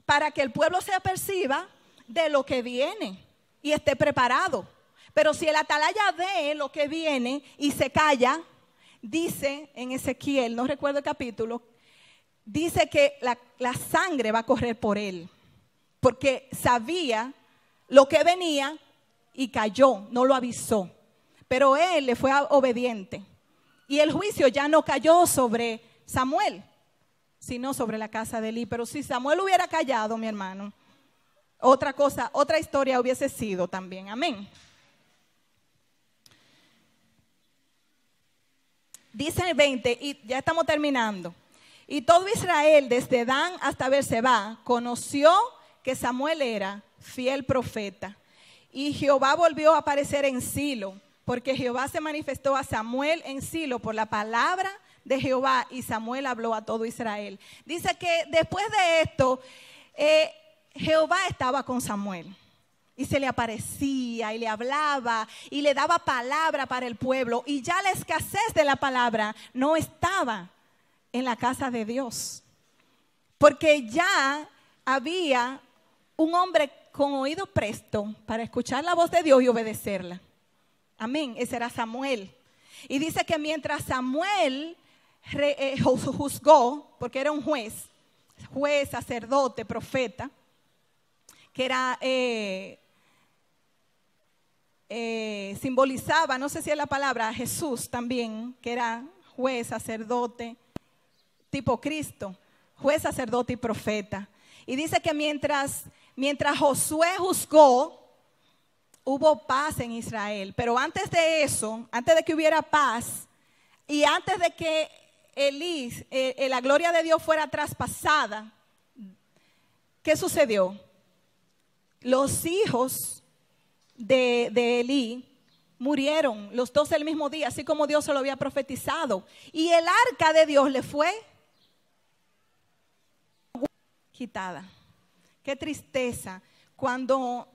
Speaker 1: para que el pueblo se aperciba de lo que viene y esté preparado. Pero si el atalaya ve lo que viene y se calla, dice en Ezequiel, no recuerdo el capítulo, dice que la sangre va a correr por él, porque sabía lo que venía y cayó, no lo avisó. Pero él le fue obediente. Y el juicio ya no cayó sobre Samuel, sino sobre la casa de Elí. Pero si Samuel hubiera callado, mi hermano, otra cosa, otra historia hubiese sido también. Amén. Dice el 20, y ya estamos terminando. Y todo Israel, desde Dan hasta Beerseba, conoció que Samuel era fiel profeta. Y Jehová volvió a aparecer en Silo, porque Jehová se manifestó a Samuel en Silo por la palabra de Jehová, y Samuel habló a todo Israel. Dice que después de esto, Jehová estaba con Samuel. Y se le aparecía y le hablaba y le daba palabra para el pueblo. Y ya la escasez de la palabra no estaba en la casa de Dios. Porque ya había un hombre con oído presto para escuchar la voz de Dios y obedecerla. Amén, ese era Samuel. Y dice que mientras Samuel juzgó, porque era un juez, juez, sacerdote, profeta, que era, simbolizaba, no sé si es la palabra, a Jesús también, que era juez, sacerdote, tipo Cristo, juez, sacerdote y profeta. Y dice que mientras Josué juzgó, hubo paz en Israel. Pero antes de eso, antes de que hubiera paz y antes de que la gloria de Dios fuera traspasada, ¿qué sucedió? Los hijos de Elí murieron, los dos el mismo día, así como Dios se lo había profetizado. Y el arca de Dios le fue quitada. Qué tristeza cuando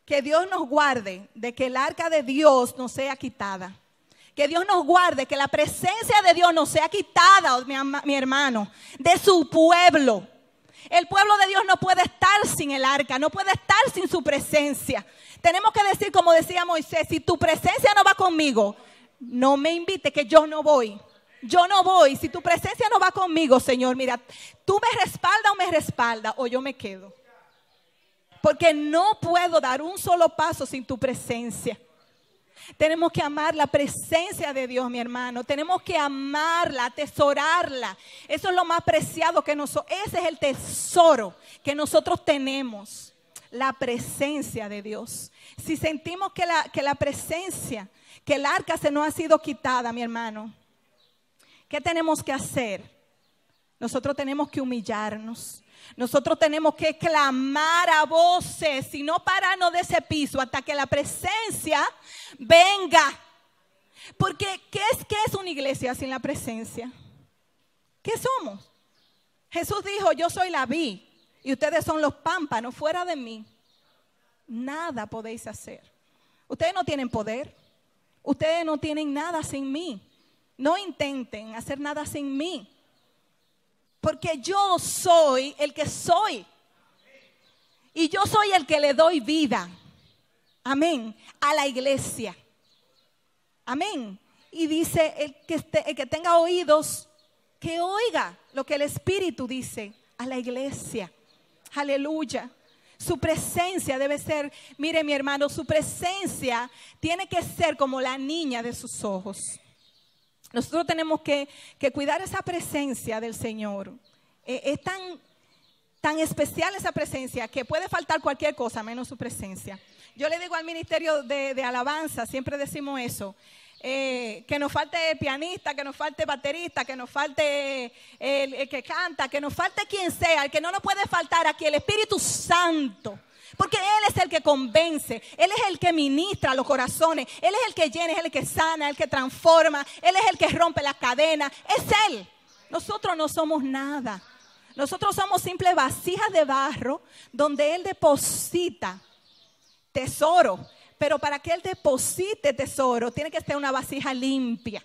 Speaker 1: que Dios nos guarde de que el arca de Dios no sea quitada. Que Dios nos guarde, que la presencia de Dios no sea quitada, mi hermano, de su pueblo. El pueblo de Dios no puede estar sin el arca, no puede estar sin su presencia. Tenemos que decir, como decía Moisés, si tu presencia no va conmigo, no me invite, que yo no voy. Yo no voy. Si tu presencia no va conmigo, Señor, mira, tú me respaldas o yo me quedo. Porque no puedo dar un solo paso sin tu presencia. Tenemos que amar la presencia de Dios, mi hermano. Tenemos que amarla, atesorarla. Eso es lo más preciado que nosotros, ese es el tesoro que nosotros tenemos. La presencia de Dios. Si sentimos que la presencia, que el arca se nos ha sido quitada, mi hermano, ¿qué tenemos que hacer? Nosotros tenemos que humillarnos. Nosotros tenemos que clamar a voces y no pararnos de ese piso hasta que la presencia venga. Porque ¿qué es una iglesia sin la presencia? ¿Qué somos? Jesús dijo, yo soy la vid y ustedes son los pámpanos. Fuera de mí, nada podéis hacer. Ustedes no tienen poder. Ustedes no tienen nada sin mí. No intenten hacer nada sin mí. Porque yo soy el que soy. Y yo soy el que le doy vida. Amén. A la iglesia. Amén. Y dice, el que tenga oídos, que oiga lo que el Espíritu dice a la iglesia. Aleluya. Su presencia debe ser, mire mi hermano, su presencia tiene que ser como la niña de sus ojos. Nosotros tenemos que cuidar esa presencia del Señor. Es tan especial esa presencia que puede faltar cualquier cosa menos su presencia. Yo le digo al ministerio de alabanza, siempre decimos eso, que nos falte pianista, que nos falte baterista, que nos falte el que canta, que nos falte quien sea, el que no nos puede faltar aquí, el Espíritu Santo. Porque Él es el que convence, Él es el que ministra los corazones, Él es el que llena, es el que sana, el que transforma, Él es el que rompe las cadenas, es Él. Nosotros no somos nada, nosotros somos simples vasijas de barro donde Él deposita tesoro. Pero para que Él deposite tesoro, tiene que ser una vasija limpia.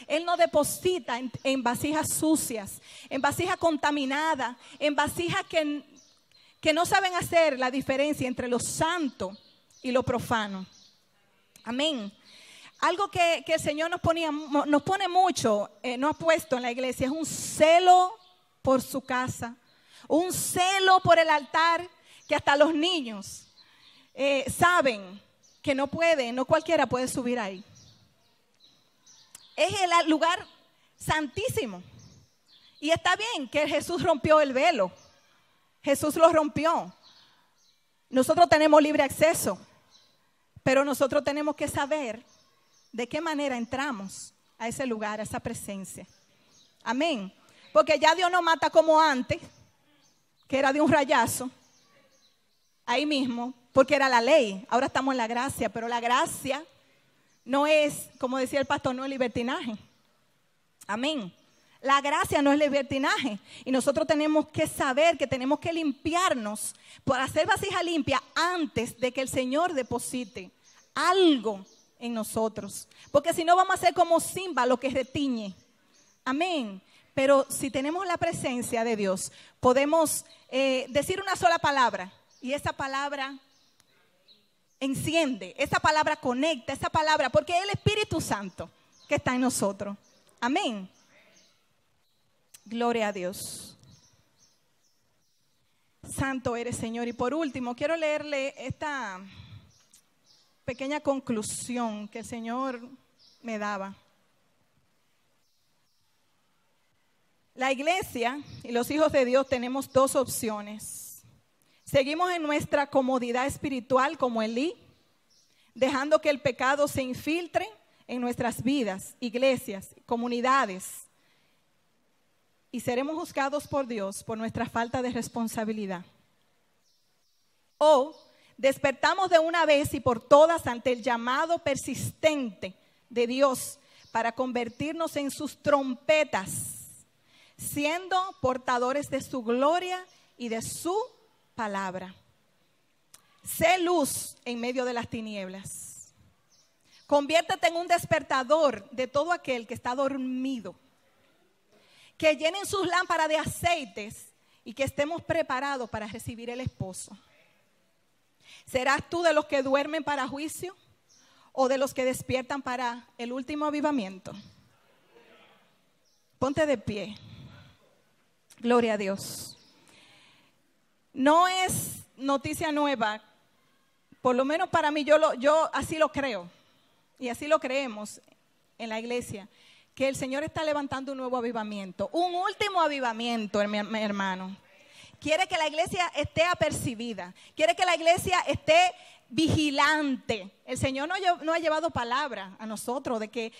Speaker 1: Él no deposita en vasijas sucias, en vasijas contaminadas, en vasijas que no saben hacer la diferencia entre lo santo y lo profano. Amén. Algo que el Señor nos pone mucho, nos ha puesto en la iglesia, es un celo por su casa, un celo por el altar, que hasta los niños saben que no cualquiera puede subir ahí. Es el lugar santísimo. Y está bien que Jesús rompió el velo. Jesús lo rompió. Nosotros tenemos libre acceso, pero nosotros tenemos que saber de qué manera entramos a ese lugar, a esa presencia. Amén. Porque ya Dios no mata como antes, que era de un rayazo, ahí mismo, porque era la ley. Ahora estamos en la gracia, pero la gracia no es, como decía el pastor, no es libertinaje. Amén. La gracia no es libertinaje. Y nosotros tenemos que saber que tenemos que limpiarnos por hacer vasija limpia antes de que el Señor deposite algo en nosotros. Porque si no vamos a ser como Simba, lo que retiñe. Amén. Pero si tenemos la presencia de Dios, podemos decir una sola palabra. Y esa palabra enciende, esa palabra conecta, esa palabra, porque es el Espíritu Santo que está en nosotros. Amén. Gloria a Dios. Santo eres, Señor. Y por último, quiero leerle esta pequeña conclusión que el Señor me daba. La iglesia y los hijos de Dios tenemos dos opciones. Seguimos en nuestra comodidad espiritual como Elí, dejando que el pecado se infiltre en nuestras vidas, iglesias, comunidades, y seremos juzgados por Dios por nuestra falta de responsabilidad. O despertamos de una vez y por todas ante el llamado persistente de Dios para convertirnos en sus trompetas, siendo portadores de su gloria y de su palabra. Sé luz en medio de las tinieblas. Conviértete en un despertador de todo aquel que está dormido. Que llenen sus lámparas de aceites y que estemos preparados para recibir el esposo. ¿Serás tú de los que duermen para juicio o de los que despiertan para el último avivamiento? Ponte de pie. Gloria a Dios. No es noticia nueva, por lo menos para mí, yo así lo creo y así lo creemos en la iglesia, que el Señor está levantando un nuevo avivamiento, un último avivamiento, mi hermano. Quiere que la iglesia esté apercibida, quiere que la iglesia esté vigilante. El Señor no ha llevado palabra a nosotros de que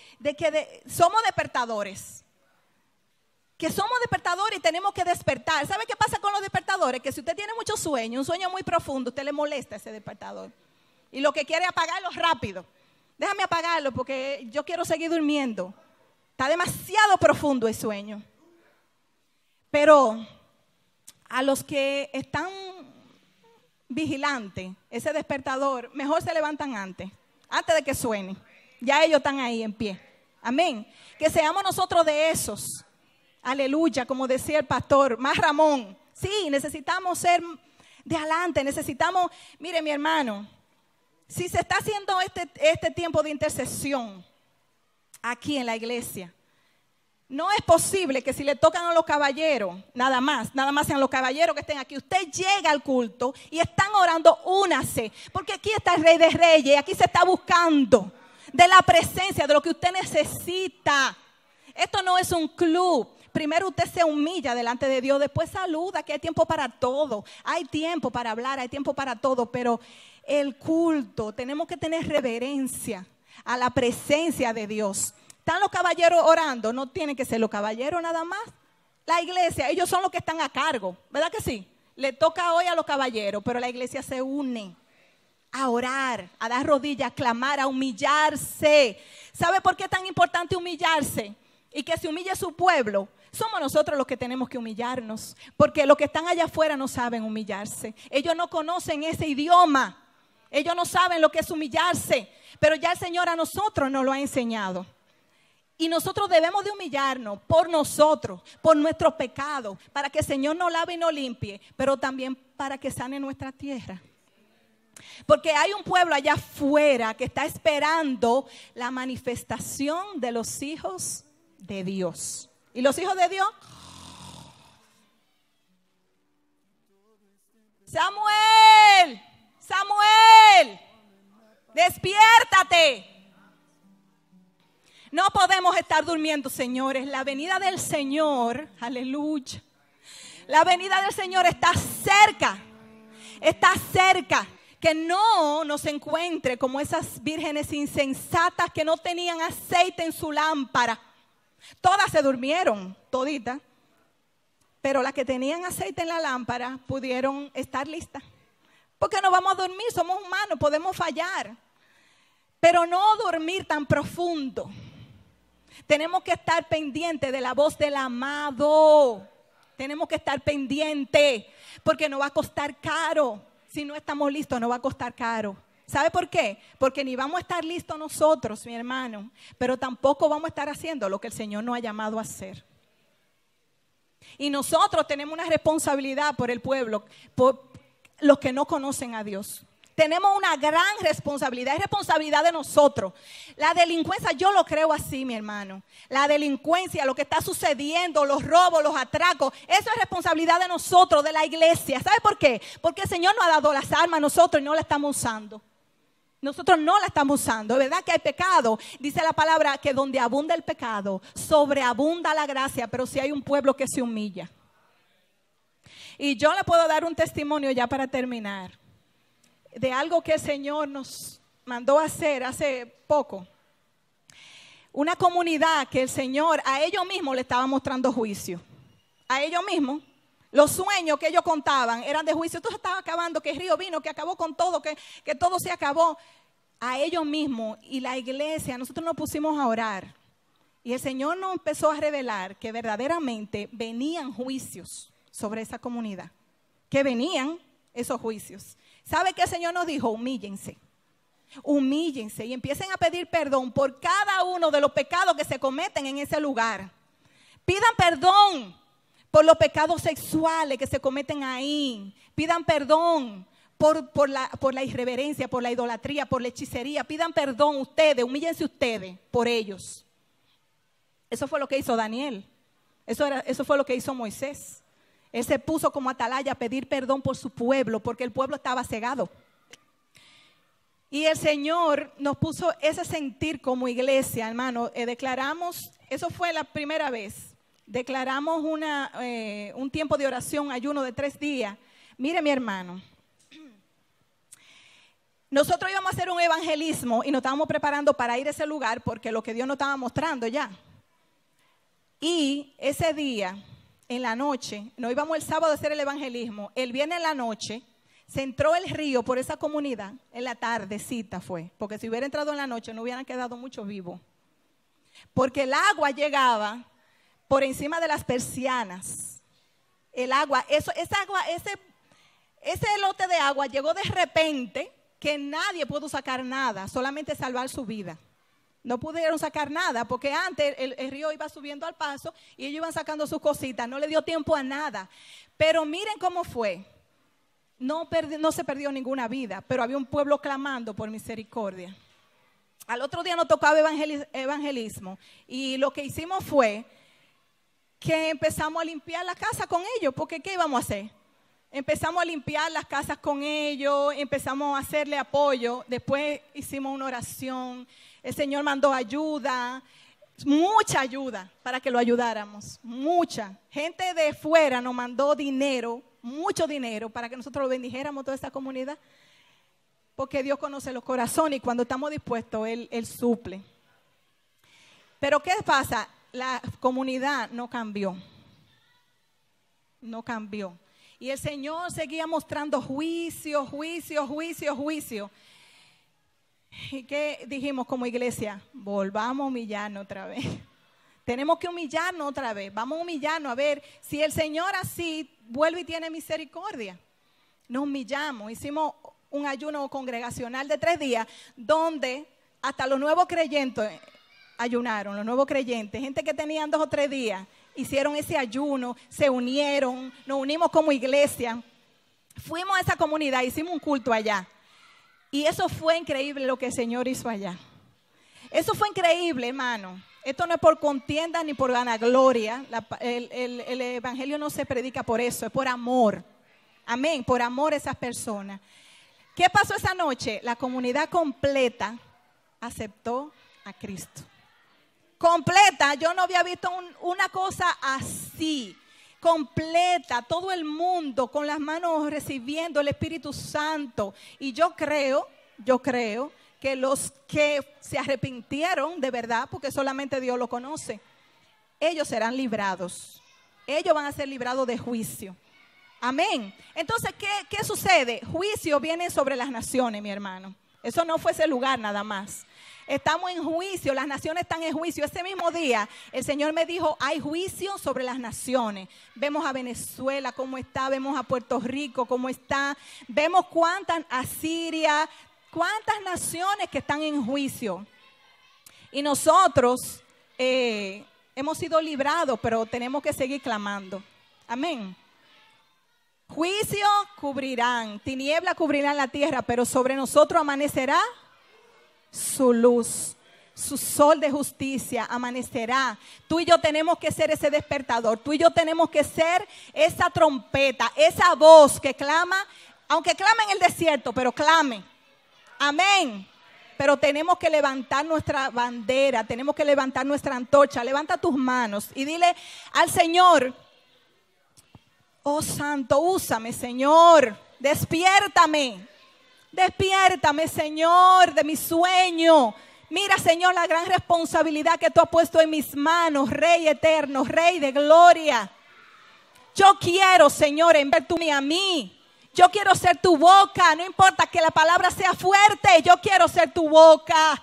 Speaker 1: somos despertadores. Que somos despertadores y tenemos que despertar. ¿Sabe qué pasa con los despertadores? Que si usted tiene mucho sueño, un sueño muy profundo, usted le molesta a ese despertador. Y lo que quiere es apagarlo rápido. Déjame apagarlo porque yo quiero seguir durmiendo. Está demasiado profundo el sueño. Pero a los que están vigilantes, ese despertador, mejor se levantan antes de que suene. Ya ellos están ahí en pie. Amén. Que seamos nosotros de esos. Aleluya, como decía el pastor, más Ramón. Sí, necesitamos ser de adelante, necesitamos, mire mi hermano, si se está haciendo este tiempo de intercesión aquí en la iglesia, no es posible que si le tocan a los caballeros, nada más sean los caballeros que estén aquí, usted llega al culto y están orando, únase, porque aquí está el Rey de Reyes, aquí se está buscando de la presencia, de lo que usted necesita. Esto no es un club. Primero usted se humilla delante de Dios, después saluda, que hay tiempo para todo. Hay tiempo para hablar, hay tiempo para todo, pero el culto, tenemos que tener reverencia a la presencia de Dios. ¿Están los caballeros orando? No tienen que ser los caballeros nada más. La iglesia, ellos son los que están a cargo, ¿verdad que sí? Le toca hoy a los caballeros, pero la iglesia se une a orar, a dar rodillas, a clamar, a humillarse. ¿Sabe por qué es tan importante humillarse? Y que se humille su pueblo. Somos nosotros los que tenemos que humillarnos, porque los que están allá afuera no saben humillarse. Ellos no conocen ese idioma. Ellos no saben lo que es humillarse, pero ya el Señor a nosotros nos lo ha enseñado. Y nosotros debemos de humillarnos por nosotros, por nuestros pecados, para que el Señor nos lave y nos limpie, pero también para que sane nuestra tierra. Porque hay un pueblo allá afuera que está esperando la manifestación de los hijos de Dios. ¿Y los hijos de Dios? Samuel, despiértate. No podemos estar durmiendo, señores. La venida del Señor, aleluya. La venida del Señor está cerca. Está cerca. Que no nos encuentre como esas vírgenes insensatas que no tenían aceite en su lámpara. Todas se durmieron, toditas. Pero las que tenían aceite en la lámpara pudieron estar listas. Porque no vamos a dormir, somos humanos, podemos fallar. Pero no dormir tan profundo. Tenemos que estar pendientes de la voz del amado. Tenemos que estar pendientes porque nos va a costar caro. Si no estamos listos, nos va a costar caro. ¿Sabe por qué? Porque ni vamos a estar listos nosotros, mi hermano, pero tampoco vamos a estar haciendo lo que el Señor nos ha llamado a hacer. Y nosotros tenemos una responsabilidad por el pueblo, por los que no conocen a Dios. tenemos una gran responsabilidad, es responsabilidad de nosotros. La delincuencia, yo lo creo así, mi hermano. La delincuencia, lo que está sucediendo, los robos, los atracos, eso es responsabilidad de nosotros, de la iglesia. ¿Sabe por qué? Porque el Señor nos ha dado las armas a nosotros y no las estamos usando. Nosotros no la estamos usando. Es verdad que hay pecado. Dice la palabra que donde abunda el pecado, sobreabunda la gracia. Pero si hay un pueblo que se humilla. Y yo le puedo dar un testimonio ya para terminar. De algo que el Señor nos mandó a hacer hace poco. Una comunidad que el Señor a ellos mismos le estaba mostrando juicio. A ellos mismos. Los sueños que ellos contaban eran de juicio. Esto se estaba acabando, que el río vino, que acabó con todo, que todo se acabó. A ellos mismos y la iglesia, nosotros nos pusimos a orar. Y el Señor nos empezó a revelar que verdaderamente venían juicios sobre esa comunidad. Que venían esos juicios. ¿Sabe qué el Señor nos dijo? Humíllense. Humíllense y empiecen a pedir perdón por cada uno de los pecados que se cometen en ese lugar. Pidan perdón por los pecados sexuales que se cometen ahí. Pidan perdón por la irreverencia, por la idolatría, por la hechicería. Pidan perdón ustedes, humíllense ustedes por ellos. Eso fue lo que hizo Daniel. Eso fue lo que hizo Moisés. Él se puso como atalaya a pedir perdón por su pueblo, porque el pueblo estaba cegado. Y el Señor nos puso ese sentir como iglesia, hermano. Declaramos, eso fue la primera vez. Declaramos un tiempo de oración, ayuno de 3 días. Mire, mi hermano, nosotros íbamos a hacer un evangelismo y nos estábamos preparando para ir a ese lugar porque lo que Dios nos estaba mostrando ya. Y ese día, en la noche, nos íbamos el sábado a hacer el evangelismo. El viernes en la noche, se entró el río por esa comunidad. En la tardecita fue, porque si hubiera entrado en la noche no hubieran quedado muchos vivos. Porque el agua llegaba por encima de las persianas. El agua, ese lote de agua llegó de repente que nadie pudo sacar nada, solamente salvar su vida. No pudieron sacar nada porque antes el río iba subiendo al paso y ellos iban sacando sus cositas, no le dio tiempo a nada. Pero miren cómo fue. No se perdió ninguna vida, pero había un pueblo clamando por misericordia. Al otro día nos tocaba evangelismo y lo que hicimos fue que empezamos a limpiar la casa con ellos, porque ¿qué íbamos a hacer? Empezamos a limpiar las casas con ellos, empezamos a hacerle apoyo, después hicimos una oración, el Señor mandó ayuda, mucha ayuda para que lo ayudáramos, mucha. Gente de fuera nos mandó dinero, mucho dinero para que nosotros lo bendijéramos toda esta comunidad, porque Dios conoce los corazones y cuando estamos dispuestos, Él suple. Pero ¿qué pasa? La comunidad no cambió. No cambió. Y el Señor seguía mostrando juicio. ¿Y qué dijimos como iglesia? Volvamos a humillarnos otra vez. Tenemos que humillarnos otra vez. Vamos a humillarnos a ver si el Señor así vuelve y tiene misericordia. Nos humillamos. Hicimos un ayuno congregacional de 3 días donde hasta los nuevos creyentes ayunaron, los nuevos creyentes, gente que tenían 2 o 3 días, hicieron ese ayuno, se unieron, nos unimos como iglesia, fuimos a esa comunidad, hicimos un culto allá. Y eso fue increíble lo que el Señor hizo allá. Eso fue increíble, hermano. Esto no es por contienda ni por vanagloria. El evangelio no se predica por eso, es por amor. Amén, por amor a esas personas. ¿Qué pasó esa noche? La comunidad completa aceptó a Cristo. Completa, yo no había visto una cosa así. Completa, todo el mundo con las manos recibiendo el Espíritu Santo. Y yo creo que los que se arrepintieron de verdad, porque solamente Dios lo conoce, ellos serán librados. Ellos van a ser librados de juicio. Amén. Entonces, ¿qué sucede? Juicio viene sobre las naciones, mi hermano. Eso no fue ese lugar nada más. Estamos en juicio, las naciones están en juicio. Ese mismo día el Señor me dijo, hay juicio sobre las naciones. Vemos a Venezuela cómo está, vemos a Puerto Rico cómo está, vemos a Siria, cuántas naciones que están en juicio. Y nosotros hemos sido librados, pero tenemos que seguir clamando. Amén. Juicio cubrirán, tiniebla cubrirán la tierra, pero sobre nosotros amanecerá su luz, su sol de justicia amanecerá. Tú y yo tenemos que ser ese despertador. Tú y yo tenemos que ser esa trompeta, esa voz que clama, aunque clame en el desierto, pero clame. Amén. Pero tenemos que levantar nuestra bandera, tenemos que levantar nuestra antorcha. Levanta tus manos y dile al Señor: oh Santo, úsame, Señor. Despiértame. Despiértame, Señor, de mi sueño. Mira, Señor, la gran responsabilidad que tú has puesto en mis manos, Rey eterno, Rey de gloria. Yo quiero, Señor, enviarme a mí. Yo quiero ser tu boca. No importa que la palabra sea fuerte, yo quiero ser tu boca.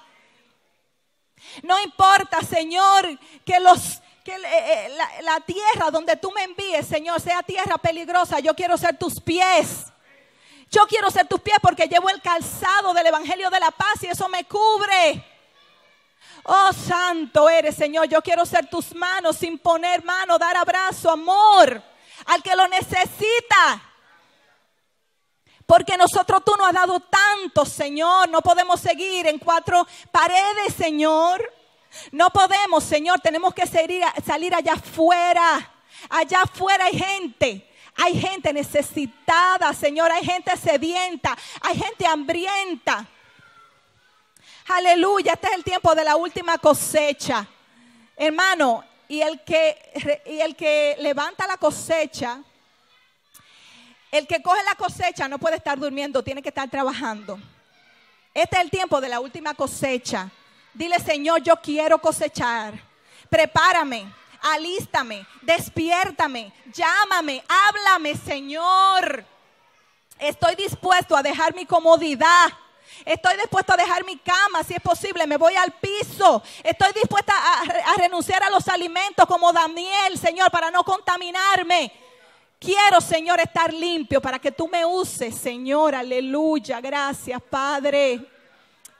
Speaker 1: No importa, Señor, que la tierra donde tú me envíes, Señor, sea tierra peligrosa. Yo quiero ser tus pies. Yo quiero ser tus pies porque llevo el calzado del evangelio de la paz y eso me cubre. Oh, santo eres, Señor. Yo quiero ser tus manos, sin poner mano, dar abrazo, amor al que lo necesita. Porque tú nos has dado tanto, Señor. No podemos seguir en cuatro paredes, Señor. No podemos, Señor. Tenemos que salir allá afuera. Allá afuera hay gente. Hay gente necesitada, Señor. Hay gente sedienta. Hay gente hambrienta. Aleluya. Este es el tiempo de la última cosecha. Hermano, y el que levanta la cosecha, el que coge la cosecha no puede estar durmiendo, tiene que estar trabajando. Este es el tiempo de la última cosecha. Dile: Señor, yo quiero cosechar. Prepárame, alístame, despiértame, llámame, háblame, Señor. Estoy dispuesto a dejar mi comodidad. Estoy dispuesto a dejar mi cama, si es posible, me voy al piso. Estoy dispuesta a renunciar a los alimentos como Daniel, Señor, para no contaminarme. Quiero, Señor, estar limpio para que tú me uses, Señor. Aleluya. Gracias, Padre.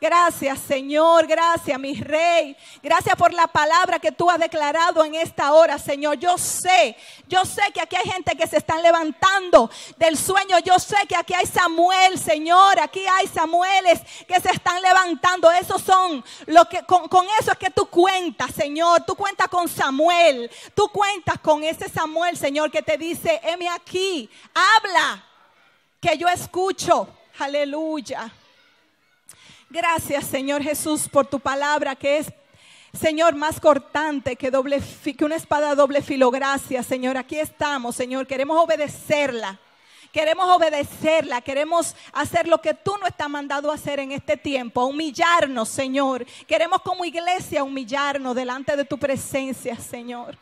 Speaker 1: Gracias, Señor. Gracias, mi Rey. Gracias por la palabra que tú has declarado en esta hora, Señor. Yo sé que aquí hay gente que se están levantando del sueño. Yo sé que aquí hay Samuel, Señor. Aquí hay Samueles que se están levantando. Esos son con eso es que tú cuentas, Señor. Tú cuentas con Samuel. Tú cuentas con ese Samuel, Señor, que te dice: heme aquí, habla, que yo escucho. Aleluya. Gracias, Señor Jesús, por tu palabra que es, Señor, más cortante que una espada de doble filo. Gracias, Señor. Aquí estamos, Señor. Queremos obedecerla. Queremos hacer lo que tú nos estás mandando a hacer en este tiempo. Humillarnos, Señor. Queremos como iglesia humillarnos delante de tu presencia, Señor.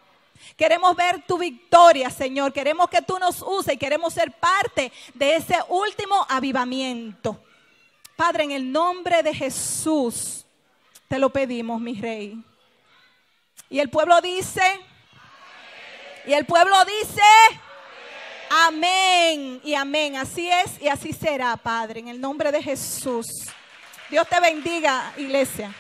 Speaker 1: Queremos ver tu victoria, Señor. Queremos que tú nos uses y queremos ser parte de ese último avivamiento. Padre, en el nombre de Jesús, te lo pedimos, mi Rey. Y el pueblo dice, amén y amén. Así es y así será, Padre, en el nombre de Jesús. Dios te bendiga, iglesia.